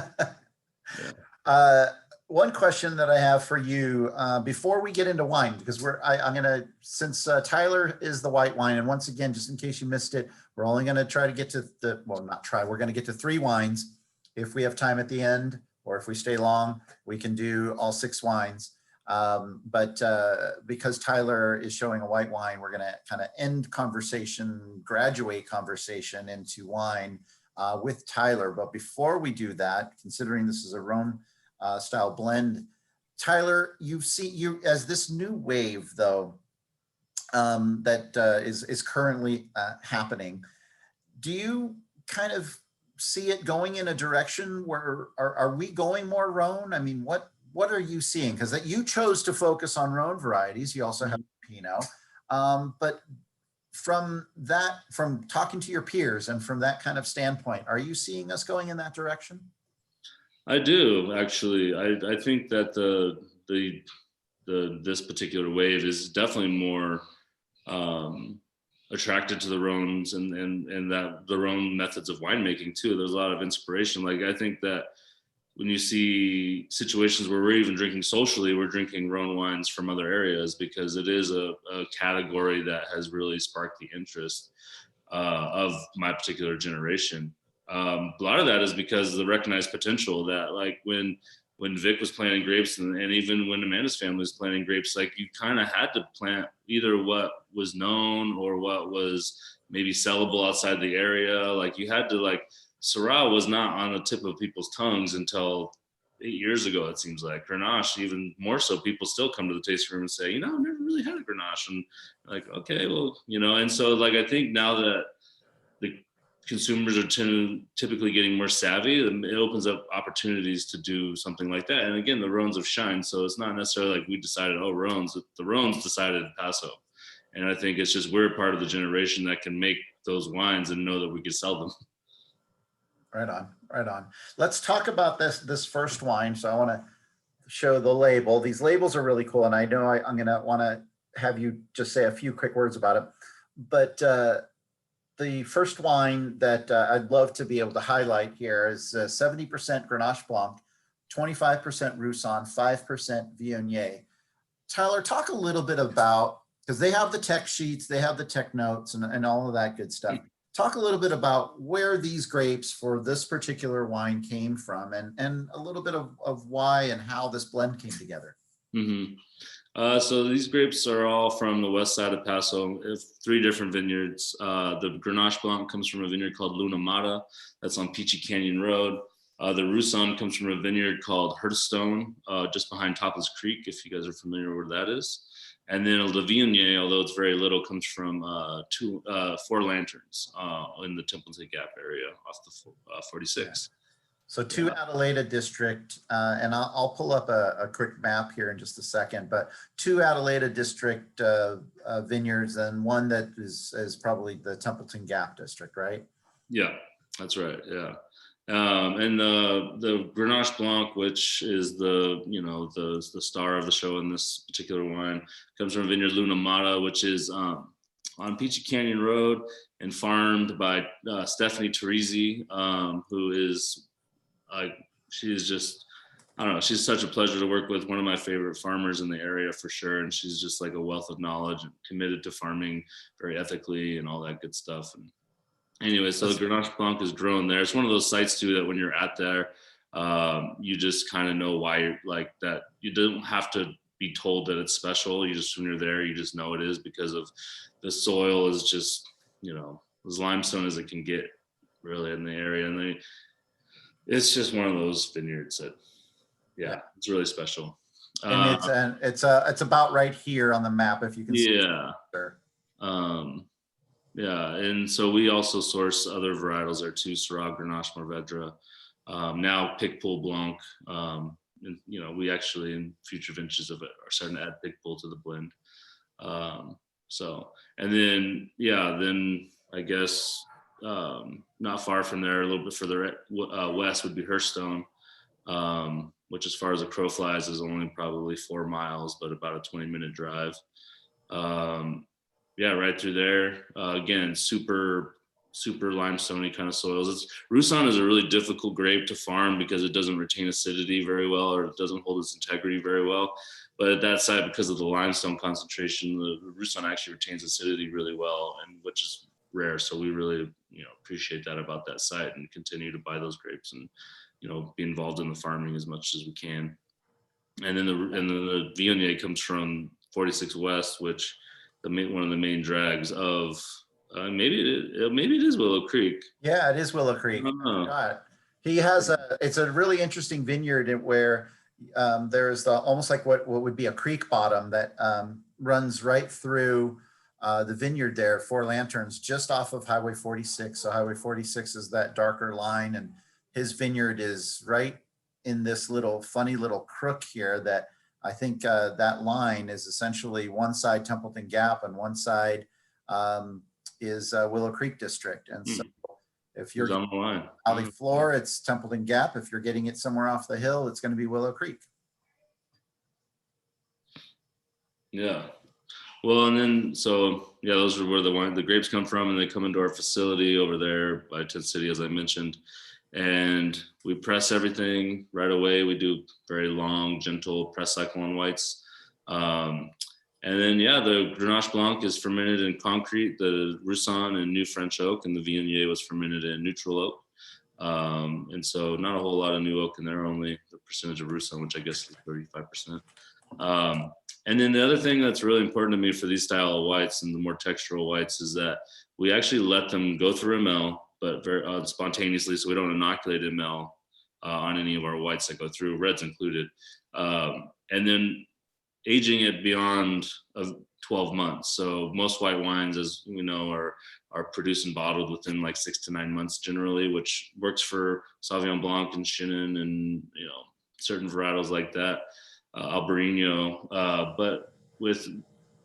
Yeah. One question that I have for you before we get into wine, because I'm gonna, since Tyler is the white wine, and once again, just in case you missed it, we're only gonna try to get to we're gonna get to 3 wines. If we have time at the end, or if we stay long, we can do all 6 wines. But because Tyler is showing a white wine, we're gonna kind of graduate conversation into wine with Tyler. But before we do that, considering this is a Rhone style blend, Tyler, you as this new wave though that is currently happening, do you kind of see it going in a direction where are we going more Rhone? I mean, what are you seeing? Because that you chose to focus on Rhone varieties. You also have Pinot, but from talking to your peers and from that kind of standpoint, are you seeing us going in that direction? I do, actually. I think that this particular wave is definitely more attracted to the Rhones and that the Rhone methods of winemaking too. There's a lot of inspiration. Like I think that when you see situations where we're even drinking socially, we're drinking Rhone wines from other areas, because it is a category that has really sparked the interest of my particular generation. A lot of that is because of the recognized potential that, like when Vic was planting grapes and even when Amanda's family was planting grapes, like you kind of had to plant either what was known or what was maybe sellable outside the area. Like you had to, like, Syrah was not on the tip of people's tongues until 8 years ago, it seems like. Grenache, even more so, people still come to the tasting room and say, I've never really had a Grenache. And like, okay, well, and so like, I think now that the consumers are typically getting more savvy, it opens up opportunities to do something like that. And again, the Rhones have shined. So it's not necessarily like we decided, Rhones, the Rhones decided Paso. And I think it's just, we're part of the generation that can make those wines and know that we could sell them. Right on. Let's talk about this first wine. So I want to show the label. These labels are really cool, and I know I'm going to want to have you just say a few quick words about it. But the first wine that I'd love to be able to highlight here is 70% Grenache Blanc, 25% Roussanne, 5% Viognier. Tyler, talk a little bit about, because they have the tech sheets, they have the tech notes and all of that good stuff. talk a little bit about where these grapes for this particular wine came from, and a little bit of why and how this blend came together. Mm-hmm. So these grapes are all from the west side of Paso. It's 3 different vineyards. The Grenache Blanc comes from a vineyard called Luna Mata. That's on Peachy Canyon Road. The Roussan comes from a vineyard called Hearthstone, just behind Topless Creek, if you guys are familiar where that is. And then Le Viognier, although it's very little, comes from 4 Lanterns in the Templeton Gap area off the 46. So 2 Adelaida District, and I'll pull up a quick map here in just a second, but 2 Adelaida District vineyards, and one that is probably the Templeton Gap District, right? Yeah, that's right. Yeah. And the Grenache Blanc, which is the star of the show in this particular wine, comes from Vineyard Luna Mata, which is on Peachy Canyon Road and farmed by Stephanie Teresi, who is she's just, I don't know, she's such a pleasure to work with. One of my favorite farmers in the area for sure, and she's just like a wealth of knowledge and committed to farming very ethically and all that good stuff. And anyway, so the Grenache Blanc is grown there. It's one of those sites too that when you're at there, you just kind of know why you're like that. You don't have to be told that it's special. You just, when you're there, you just know it is, because of the soil is just, as limestone as it can get really in the area. And it's just one of those vineyards that, it's really special. And it's about right here on the map, if you can see. Sure. Yeah, and so we also source other varietals there too: Syrah, Grenache, Mourvedre, now Picpoul Blanc. And, we actually in future vintages of it are starting to add Picpoul to the blend. And then I guess not far from there, a little bit further west would be Hearthstone, which as far as the crow flies is only probably 4 miles, but about a 20-minute drive. Right through there. Again, super limestoney kind of soils. Roussan is a really difficult grape to farm because it doesn't retain acidity very well, or it doesn't hold its integrity very well. But at that side, because of the limestone concentration, the Roussan actually retains acidity really well, and which is rare. So we really, appreciate that about that site, and continue to buy those grapes and, be involved in the farming as much as we can. And then the Viognier comes from 46 West, which one of the main drags of maybe it is Willow Creek. Yeah, it is Willow Creek. He has it's a really interesting vineyard where there's almost like what would be a creek bottom that runs right through the vineyard there, 4 Lanterns, just off of Highway 46. So Highway 46 is that darker line, and his vineyard is right in this funny little crook here that I think that line is essentially one side Templeton Gap and one side is Willow Creek District. And so if you're on the line, Valley Floor, it's Templeton Gap. If you're getting it somewhere off the hill, it's going to be Willow Creek. Yeah. Well, and then, those are where the grapes come from, and they come into our facility over there by Tent City, as I mentioned. And we press everything right away. We do very long, gentle press cycle on whites. And then, the Grenache Blanc is fermented in concrete, the Roussan in new French oak, and the Viognier was fermented in neutral oak. And so not a whole lot of new oak in there, only the percentage of Roussan, which I guess is 35%. And then the other thing that's really important to me for these style of whites and the more textural whites is that we actually let them go through ML, but very spontaneously, so we don't inoculate ML on any of our whites that go through, reds included. And then aging it beyond 12 months. So most white wines, as we know, are produced and bottled within like 6 to 9 months generally, which works for Sauvignon Blanc and Chenin and certain varietals like that, Albarino. But with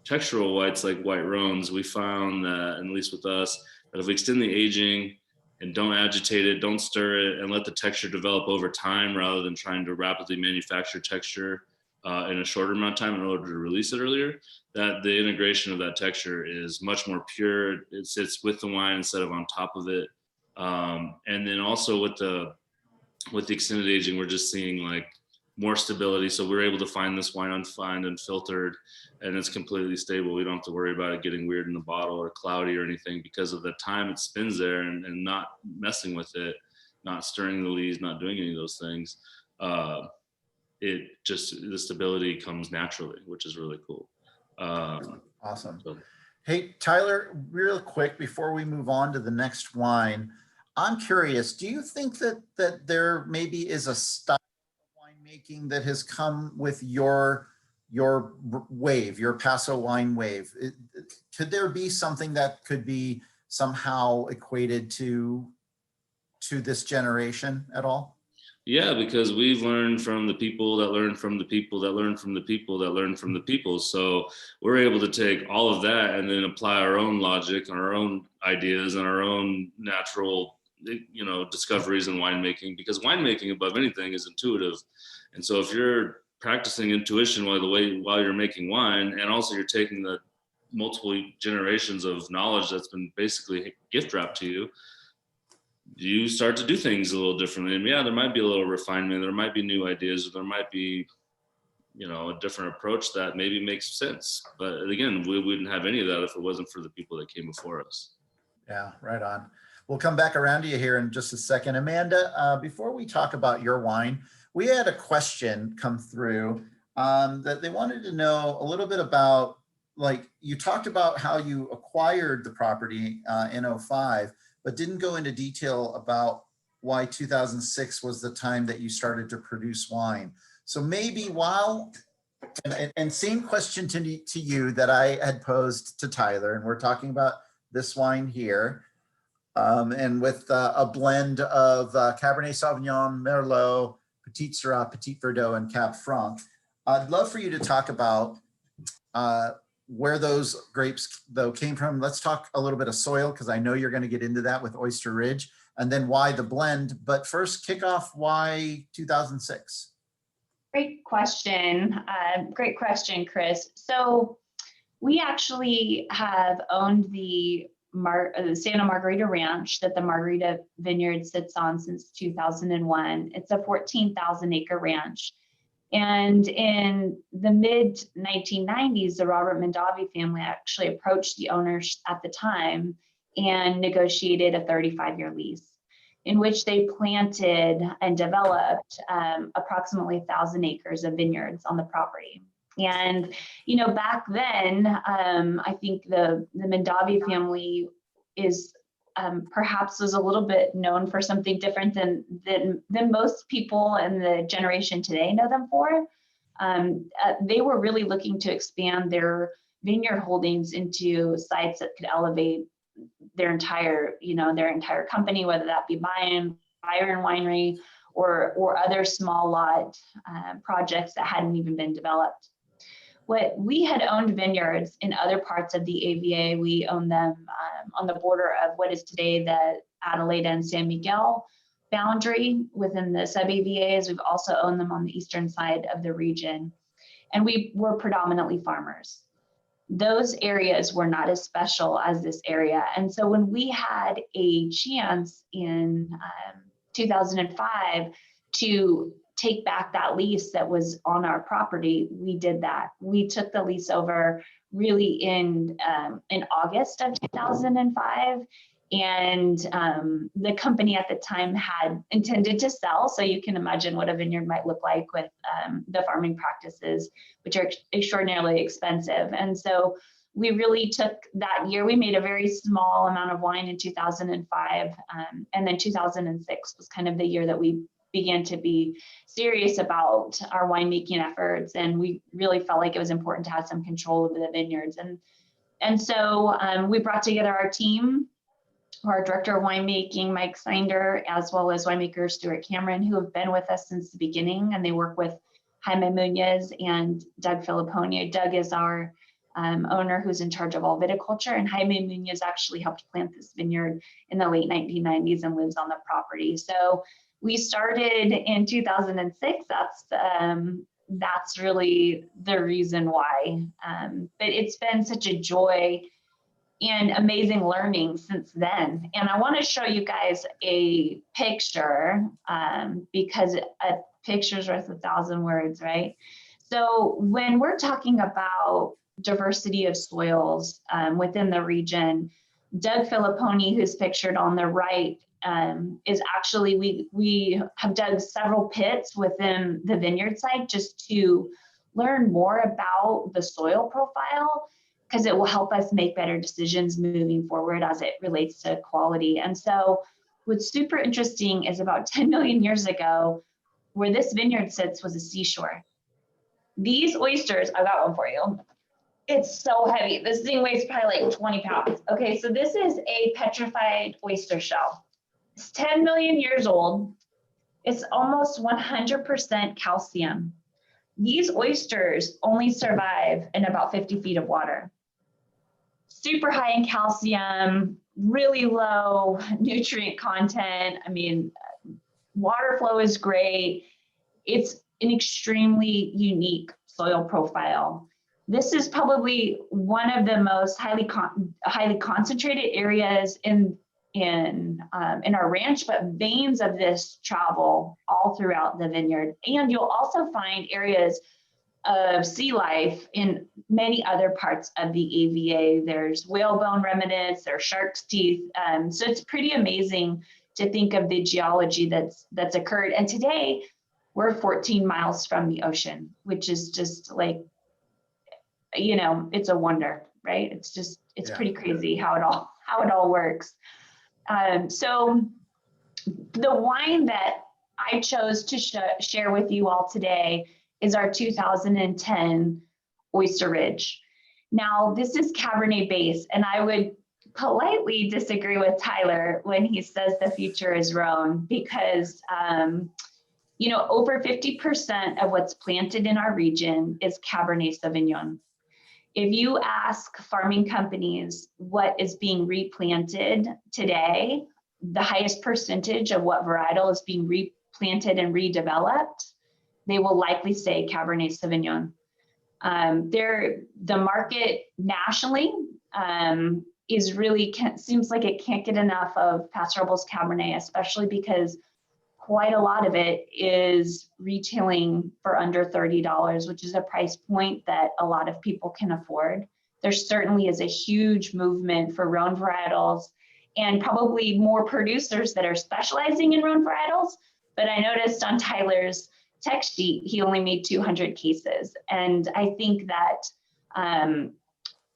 textural whites like white Rhones, we found that, at least with us, that if we extend the aging and don't agitate it, don't stir it, and let the texture develop over time rather than trying to rapidly manufacture texture in a shorter amount of time in order to release it earlier, that the integration of that texture is much more pure. It sits with the wine instead of on top of it. And then also with the extended aging, we're just seeing like more stability. So we're able to find this wine unfined and filtered, and it's completely stable. We don't have to worry about it getting weird in the bottle or cloudy or anything because of the time it spends there and not messing with it, not stirring the lees, not doing any of those things. The stability comes naturally, which is really cool. Awesome. So. Hey, Tyler, real quick before we move on to the next wine, I'm curious, do you think that there maybe is a style of winemaking that has come with your wave, your Paso wine wave? Could there be something that could be somehow equated to this generation at all? Yeah, because we've learned from the people that learn from the people that learn from the people that learn from the people. So we're able to take all of that and then apply our own logic and our own ideas and our own natural, discoveries in winemaking, because winemaking above anything is intuitive. And so if you're practicing intuition while you're making wine, and also you're taking the multiple generations of knowledge that's been basically gift wrapped to you, you start to do things a little differently. And yeah, there might be a little refinement, there might be new ideas, or there might be, a different approach that maybe makes sense. But again, we wouldn't have any of that if it wasn't for the people that came before us. Yeah, right on. We'll come back around to you here in just a second. Amanda, before we talk about your wine, we had a question come through that they wanted to know a little bit about, like, you talked about how you acquired the property in 2005, but didn't go into detail about why 2006 was the time that you started to produce wine. So maybe and same question to you that I had posed to Tyler, and we're talking about this wine here, and with a blend of Cabernet Sauvignon, Merlot, Petite Syrah, Petit Verdot, and Cab Franc. I'd love for you to talk about where those grapes though came from. Let's talk a little bit of soil, because I know you're going to get into that with Oyster Ridge, and then why the blend. But first, kick off why 2006. Great question. Great question, Chris. So we actually have owned the Santa Margarita Ranch that the Margarita Vineyard sits on since 2001. It's a 14,000 acre ranch. And in the mid 1990s, the Robert Mondavi family actually approached the owners at the time and negotiated a 35-year lease in which they planted and developed approximately 1,000 acres of vineyards on the property. And, back then, I think the Mondavi family is perhaps was a little bit known for something different than most people in the generation today know them for. They were really looking to expand their vineyard holdings into sites that could elevate their entire company, whether that be Byron Winery or other small lot projects that hadn't even been developed. We had owned vineyards in other parts of the AVA. We owned them on the border of what is today the Adelaide and San Miguel boundary within the sub-AVAs. We've also owned them on the eastern side of the region. And we were predominantly farmers. Those areas were not as special as this area. And so when we had a chance in 2005 to take back that lease that was on our property, we did that. We took the lease over really in August of 2005. And the company at the time had intended to sell. So you can imagine what a vineyard might look like with the farming practices, which are extraordinarily expensive. And so we really took that year. We made a very small amount of wine in 2005. And then 2006 was kind of the year that we began to be serious about our winemaking efforts. And we really felt like it was important to have some control over the vineyards. And so we brought together our team, our director of winemaking, Mike Sinder, as well as winemaker Stuart Cameron, who have been with us since the beginning, and they work with Jaime Munoz and Doug Filipponia. Doug is our owner who's in charge of all viticulture, and Jaime Munoz actually helped plant this vineyard in the late 1990s and lives on the property. So we started in 2006. That's really the reason why. But it's been such a joy and amazing learning since then. And I want to show you guys a picture because a picture's worth 1,000 words, right? So when we're talking about diversity of soils within the region, Doug Filipponi, who's pictured on the right, is actually, we have dug several pits within the vineyard site just to learn more about the soil profile, because it will help us make better decisions moving forward as it relates to quality. And so what's super interesting is about 10 million years ago, where this vineyard sits was a seashore. These oysters, I got one for you. It's so heavy. This thing weighs probably like 20 pounds. Okay, so this is a petrified oyster shell. It's 10 million years old. It's almost 100% calcium. These oysters only survive in about 50 feet of water. Super high in calcium, really low nutrient content. I mean, water flow is great. It's an extremely unique soil profile. This is probably one of the most highly concentrated areas in our ranch, but veins of this travel all throughout the vineyard. And you'll also find areas of sea life in many other parts of the AVA. There's whalebone remnants, there's shark's teeth. So it's pretty amazing to think of the geology that's occurred. And today we're 14 miles from the ocean, which is just like, you know, it's a wonder, right? It's just, it's pretty crazy how it all works. So the wine that I chose to share with you all today is our 2010 Oyster Ridge. Now, this is Cabernet based, and I would politely disagree with Tyler when he says the future is Rhone, because you know, over 50% of what's planted in our region is Cabernet Sauvignon. If you ask farming companies what is being replanted today, the highest percentage of what varietal is being replanted and redeveloped, they will likely say Cabernet Sauvignon. The market nationally is really, seems like it can't get enough of Paso Robles Cabernet, especially because quite a lot of it is retailing for under $30, which is a price point that a lot of people can afford. There certainly is a huge movement for Rhone varietals, and probably more producers that are specializing in Rhone varietals. But I noticed on Tyler's text sheet, he only made 200 cases. And I think that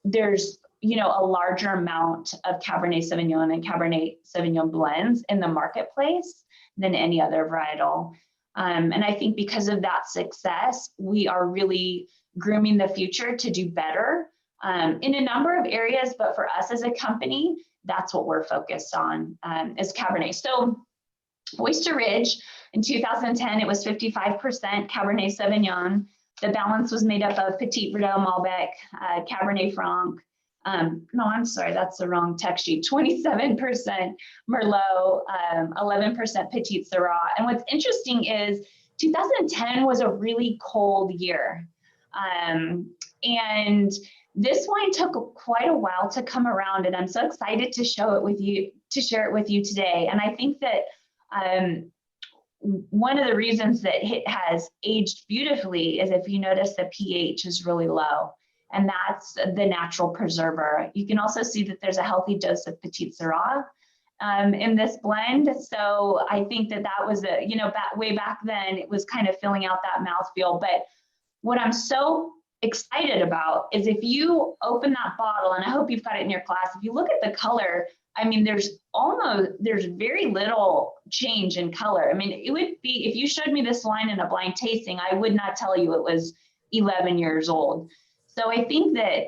there's, you know, a larger amount of Cabernet Sauvignon and Cabernet Sauvignon blends in the marketplace than any other varietal. And I think because of that success, we are really grooming the future to do better in a number of areas. But for us as a company, that's what we're focused on is Cabernet. So Oyster Ridge, in 2010, it was 55% Cabernet Sauvignon. The balance was made up of Petite Verdot Malbec, Cabernet Franc. No, I'm sorry, that's the wrong text sheet. 27% Merlot, 11% Petite Syrah. And what's interesting is 2010 was a really cold year. And this wine took quite a while to come around, and I'm so excited to share it with you today. And I think that one of the reasons that it has aged beautifully is if you notice the pH is really low, and that's the natural preserver. You can also see that there's a healthy dose of Petite Syrah in this blend. So I think that that was a, you know, way back then, it was kind of filling out that mouthfeel. But what I'm so excited about is if you open that bottle, and I hope you've got it in your class, if you look at the color, I mean, there's very little change in color. I mean, it would be, if you showed me this wine in a blind tasting, I would not tell you it was 11 years old. So I think that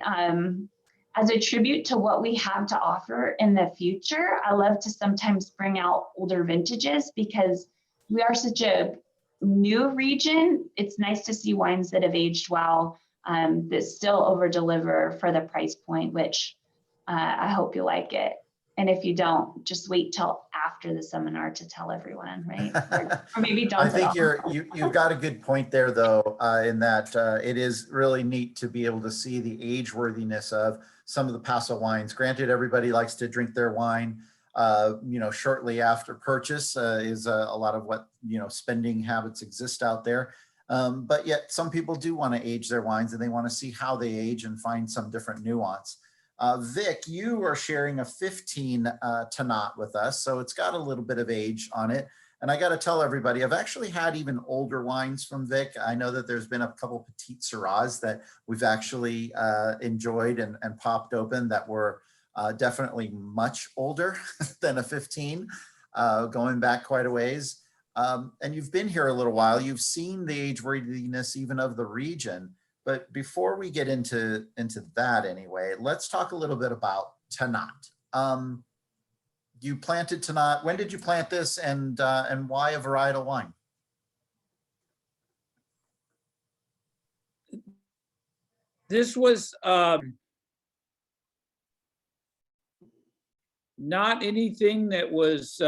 as a tribute to what we have to offer in the future, I love to sometimes bring out older vintages because we are such a new region. It's nice to see wines that have aged well, that still over deliver for the price point, which I hope you like it. And if you don't, just wait till after the seminar to tell everyone, right? Or maybe don't. I think you've got a good point there, though, in that it is really neat to be able to see the age worthiness of some of the Paso wines. Granted, everybody likes to drink their wine shortly after purchase is a lot of what, spending habits exist out there. But yet some people do want to age their wines and they want to see how they age and find some different nuance. Vic, you are sharing a 15 Tannat with us, so it's got a little bit of age on it. And I got to tell everybody, I've actually had even older wines from Vic. I know that there's been a couple Petite Syrahs that we've actually enjoyed and popped open that were definitely much older than a 15, going back quite a ways. And you've been here a little while. You've seen the age worthiness even of the region. But before we get into that anyway, let's talk a little bit about Tannat. You planted Tannat. When did you plant this, and why a varietal wine? This was not anything that was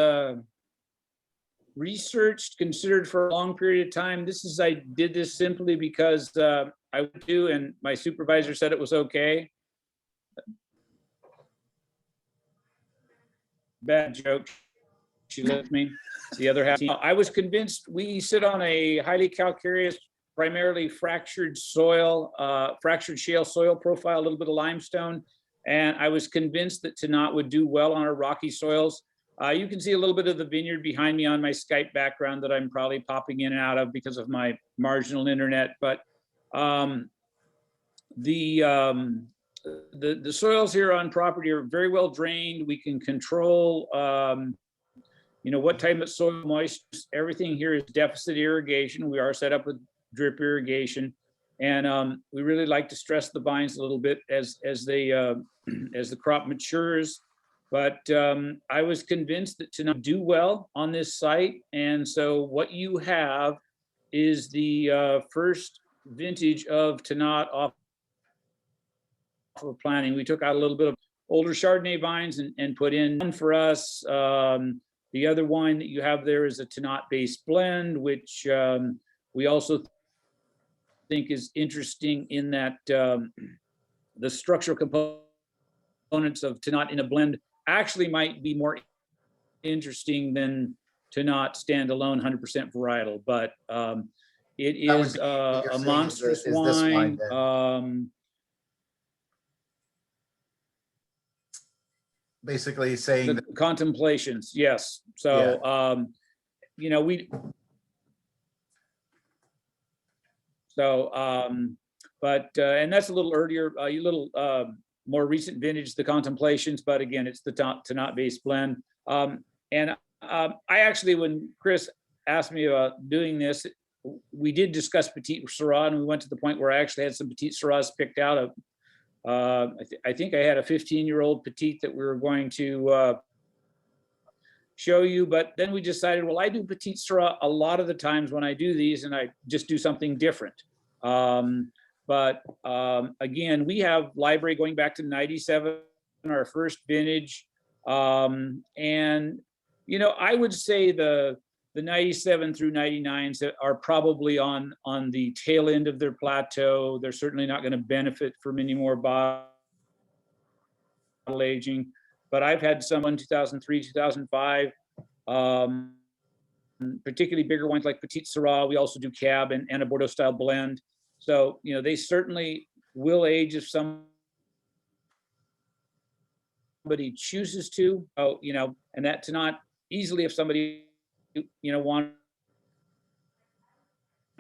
researched, considered for a long period of time. I did this simply because I would do, and my supervisor said it was okay. Bad joke. She left me. It's the other half. I was convinced we sit on a highly calcareous, primarily fractured soil, fractured shale soil profile, a little bit of limestone. And I was convinced that Tannat would do well on our rocky soils. You can see a little bit of the vineyard behind me on my Skype background that I'm probably popping in and out of because of my marginal internet. But the soils here on property are very well drained. We can control, what type of soil moisture. Everything here is deficit irrigation. We are set up with drip irrigation, and we really like to stress the vines a little bit as the crop matures. But I was convinced that to do well on this site, and so what you have is the first vintage of Tannat off of planting. We took out a little bit of older Chardonnay vines and put in one for us. The other wine that you have there is a Tannat-based blend, which we also think is interesting in that the structural components of Tannat in a blend actually might be more interesting than Tannat standalone 100% varietal. But it is a monstrous wine. Basically saying the contemplations, yes. So and that's a little earlier, a little more recent vintage, the contemplations, but again, it's the Tannat based blend. And I actually, when Chris asked me about doing this, we did discuss Petite Syrah, and we went to the point where I actually had some Petite Syrahs picked out of. I think I had a 15-year-old Petite that we were going to show you, but then we decided, well, I do Petite Syrah a lot of the times when I do these, and I just do something different. But again, we have library going back to 97, our first vintage. And, I would say the 97 through 99s are probably on the tail end of their plateau. They're certainly not going to benefit from any more bottle aging. But I've had some in 2003, 2005, particularly bigger wines like Petite Syrah. We also do Cab and a Bordeaux style blend. So, they certainly will age if somebody chooses to, and that's not easily if somebody, wanted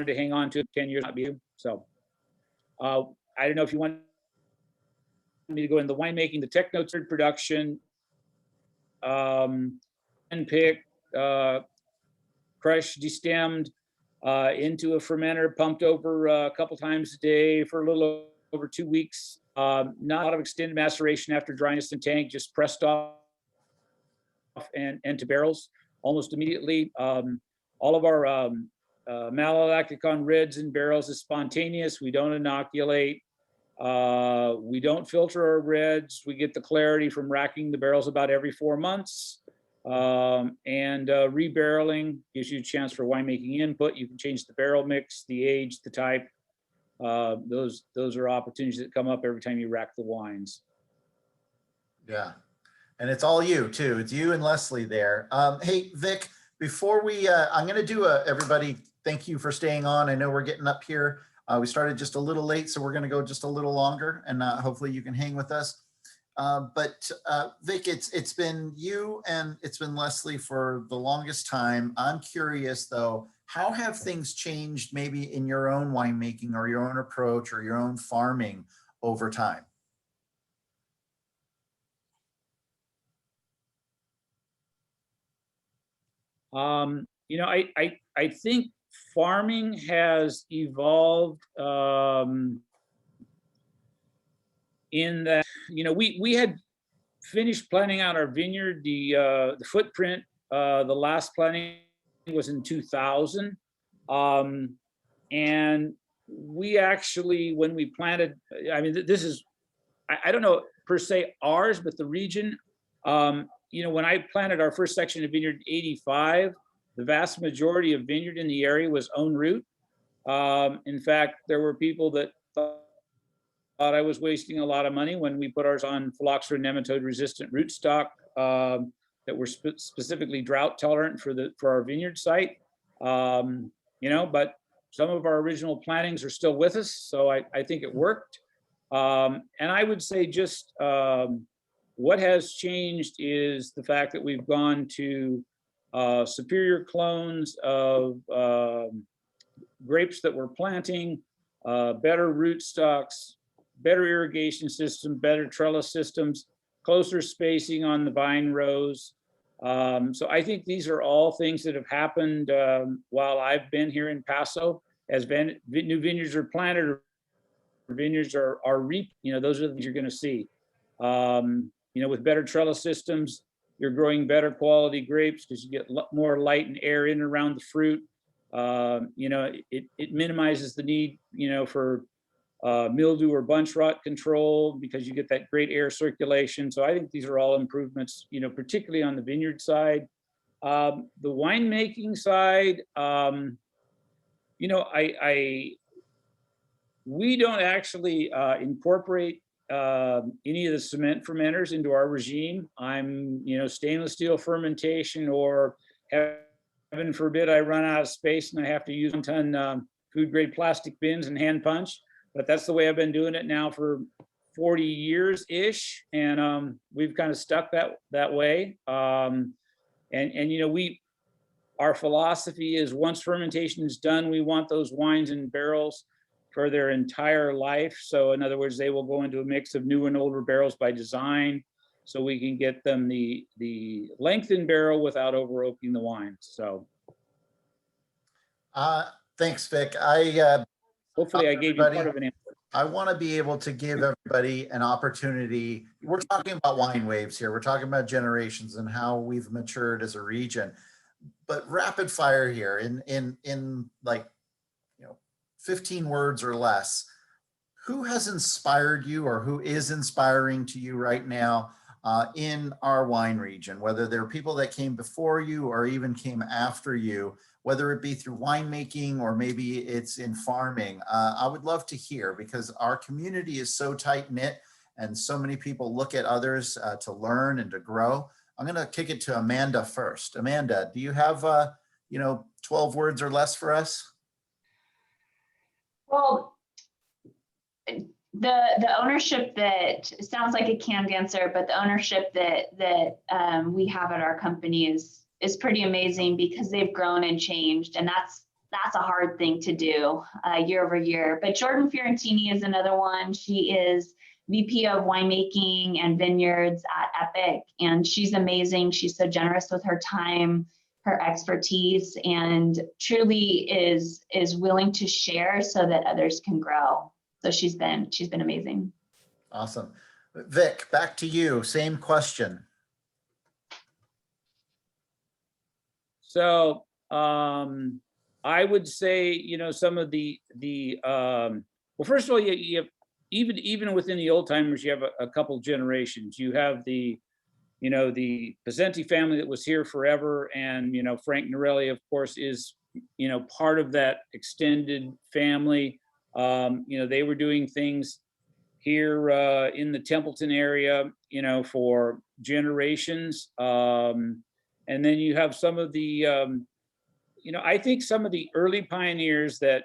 to hang on to it 10 years, not be. So I don't know if you want me to go into the winemaking, the tech notes, production, and pick, crushed, destemmed, into a fermenter, pumped over a couple times a day for a little over 2 weeks. Not a lot of extended maceration after dryness in tank, just pressed off and to barrels almost immediately. All of our malolactic reds in barrels is spontaneous. We don't inoculate. We don't filter our reds. We get the clarity from racking the barrels about every 4 months. And rebarreling gives you a chance for winemaking input. You can change the barrel mix, the age, the type. Those are opportunities that come up every time you rack the wines. Yeah. And it's all you too. It's you and Leslie there. Hey, Vic, before we, I'm going to do everybody, thank you for staying on. I know we're getting up here. We started just a little late, so we're going to go just a little longer, and hopefully you can hang with us. But Vic, it's been you and it's been Leslie for the longest time. I'm curious though, how have things changed maybe in your own winemaking or your own approach or your own farming over time? You know, I think farming has evolved in that, you know, we had finished planning out our vineyard, the footprint, the last planning was in 2000. And we actually, when we planted, I mean, this is, I don't know per se ours, but the region, you know, when I planted our first section of vineyard in 85, the vast majority of vineyard in the area was own root. In fact, there were people that thought I was wasting a lot of money when we put ours on phylloxera nematode resistant rootstock that were specifically drought tolerant for our vineyard site. You know, but some of our original plantings are still with us, so I think it worked. And I would say just what has changed is the fact that we've gone to superior clones of grapes that we're planting, better rootstocks, better irrigation system, better trellis systems, closer spacing on the vine rows. So I think these are all things that have happened while I've been here in Paso. As new vineyards are planted or vineyards are reaped, you know, those are the things you're going to see. You know, with better trellis systems, you're growing better quality grapes because you get more light and air in and around the fruit. You know, it minimizes the need, you know, for mildew or bunch rot control because you get that great air circulation. So I think these are all improvements, you know, particularly on the vineyard side. The winemaking side, you know, we don't actually incorporate any of the cement fermenters into our regime. I'm, you know, stainless steel fermentation, or heaven forbid I run out of space and I have to use 1-ton food grade plastic bins and hand punch. But that's the way I've been doing it now for 40 years-ish. And we've kind of stuck that way. And you know, our philosophy is once fermentation is done, we want those wines in barrels for their entire life. So in other words, they will go into a mix of new and older barrels by design, so we can get them the lengthened barrel without over oaking the wine. So Thanks, Vic. hopefully I gave you part of an answer. I want to be able to give everybody an opportunity. We're talking about wine waves here. We're talking about generations and how we've matured as a region. But rapid fire here in like, you know, 15 words or less. Who has inspired you, or who is inspiring to you right now in our wine region? Whether there are people that came before you or even came after you, whether it be through winemaking or maybe it's in farming. I would love to hear, because our community is so tight knit and so many people look at others to learn and to grow. I'm going to kick it to Amanda first. Amanda, do you have, you know, 12 words or less for us? Well, the ownership, that sounds like a canned answer, but the ownership that we have at our company is pretty amazing, because they've grown and changed, and that's a hard thing to do year over year. But Jordan Fiorentini is another one. She is VP of winemaking and vineyards at Epic, and she's amazing. She's so generous with her time, her expertise, and truly is willing to share so that others can grow. So she's been amazing. Awesome. Vic, back to you. Same question. So I would say, you know, some of the well, first of all, you have, even within the old timers, you have a couple generations. You have the, you know, the Pezzenti family that was here forever, and you know, Frank Norelli, of course, is, you know, part of that extended family. You know, they were doing things here in the Templeton area, you know, for generations. And then you have some of the, you know, I think some of the early pioneers that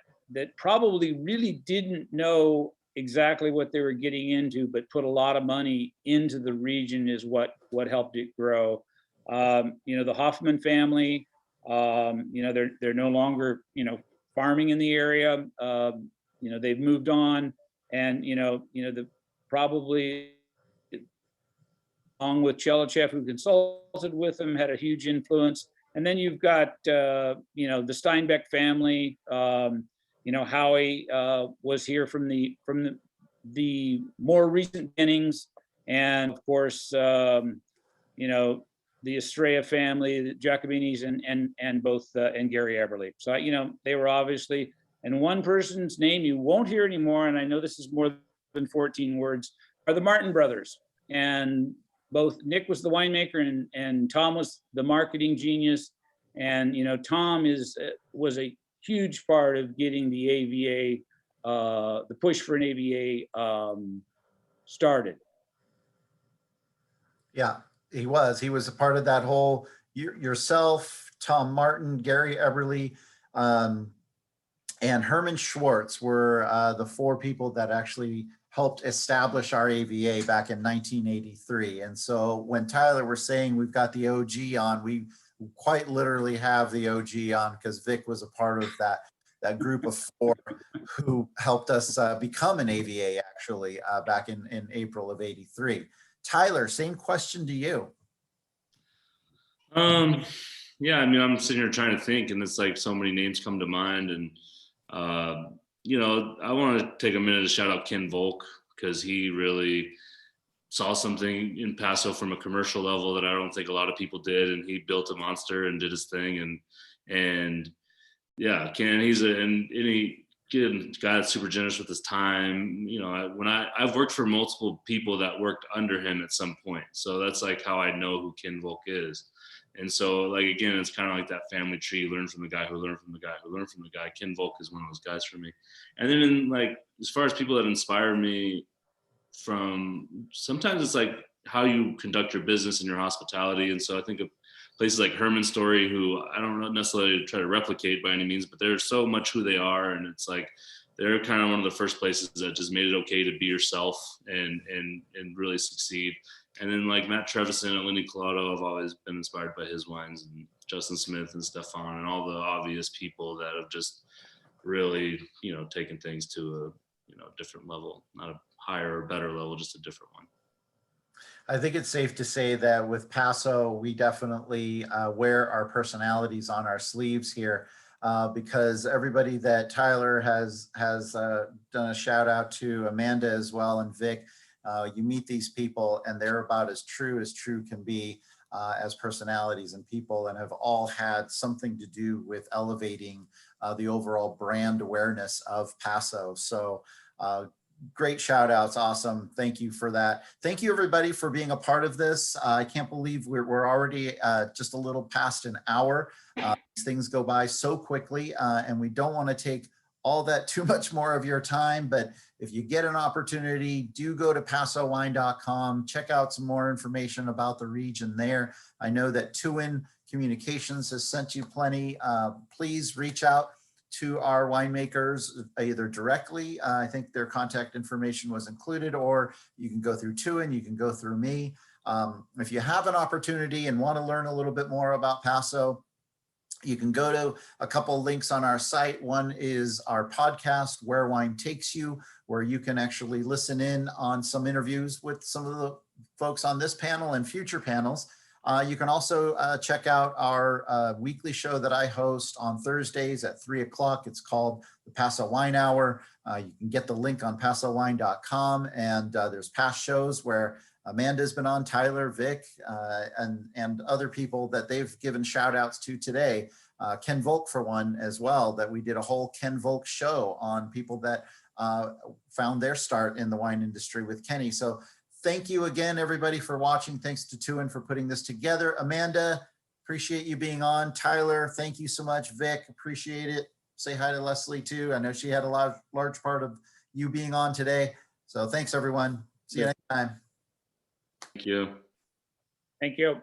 probably really didn't know exactly what they were getting into, but put a lot of money into the region is what helped it grow. You know, the Hoffman family, you know, they're no longer, you know, farming in the area. You know, they've moved on, and you know, the probably along with Chelachev, who consulted with him, had a huge influence. And then you've got, you know, the Steinbeck family. You know, Howie was here from the more recent beginnings, and of course, you know, the Estrella family, the Jacobinis, and both and Gary Eberly. So you know, they were obviously, and one person's name you won't hear anymore, and I know this is more than 14 words, are the Martin brothers. And both Nick was the winemaker and Tom was the marketing genius. And you know, Tom was a huge part of getting the AVA, the push for an AVA started. Yeah, he was. He was a part of that whole, yourself, Tom Martin, Gary Eberly, and Herman Schwartz were the four people that actually helped establish our AVA back in 1983. And so when Tyler was saying we've got the OG on, we quite literally have the OG on, because Vic was a part of that group of four who helped us become an AVA actually back in April of '83. Tyler, same question to you. Yeah, I mean, I'm sitting here trying to think, and it's like so many names come to mind. And, you know, I want to take a minute to shout out Ken Volk, because he really saw something in Paso from a commercial level that I don't think a lot of people did. And he built a monster and did his thing. And yeah, Ken, he's any guy that's super generous with his time. You know, I've worked for multiple people that worked under him at some point. So that's like how I know who Ken Volk is. And so, like, again, it's kind of like that family tree. Learn from the guy who learned from the guy who learned from the guy. Ken Volk is one of those guys for me. And then, in like, as far as people that inspire me, from sometimes it's like how you conduct your business and your hospitality. And so I think of places like Herman Story, who I don't necessarily try to replicate by any means, but they're so much who they are. And it's like, they're kind of one of the first places that just made it okay to be yourself and really succeed. And then like Matt Trevison and Lindy Collado, I've always been inspired by his wines, and Justin Smith and Stefan and all the obvious people that have just really, you know, taken things to a, you know, different level, not a higher or better level, just a different one. I think it's safe to say that with Paso, we definitely wear our personalities on our sleeves here, because everybody that Tyler has done a shout out to, Amanda as well, and Vic, you meet these people and they're about as true can be as personalities and people, and have all had something to do with elevating the overall brand awareness of Paso. So great shout outs. Awesome. Thank you for that. Thank you everybody for being a part of this. I can't believe we're already just a little past an hour. These things go by so quickly, and we don't want to take all that too much more of your time, but if you get an opportunity, do go to pasowine.com, check out some more information about the region there. I know that Tuin Communications has sent you plenty. Please reach out to our winemakers either directly. I think their contact information was included, or you can go through Tuin, you can go through me. If you have an opportunity and want to learn a little bit more about Paso, you can go to a couple of links on our site. One is our podcast, Where Wine Takes You, where you can actually listen in on some interviews with some of the folks on this panel and future panels. You can also check out our weekly show that I host on Thursdays at 3 o'clock. It's called the Paso Wine Hour. You can get the link on pasowine.com, and there's past shows where Amanda's been on, Tyler, Vic, and other people that they've given shout outs to today. Ken Volk for one as well, that we did a whole Ken Volk show on people that found their start in the wine industry with Kenny. So thank you again, everybody, for watching. Thanks to Tuin for putting this together. Amanda, appreciate you being on. Tyler, thank you so much. Vic, appreciate it. Say hi to Leslie too. I know she had a large part of you being on today. So thanks everyone. See you next time. Thank you. Thank you.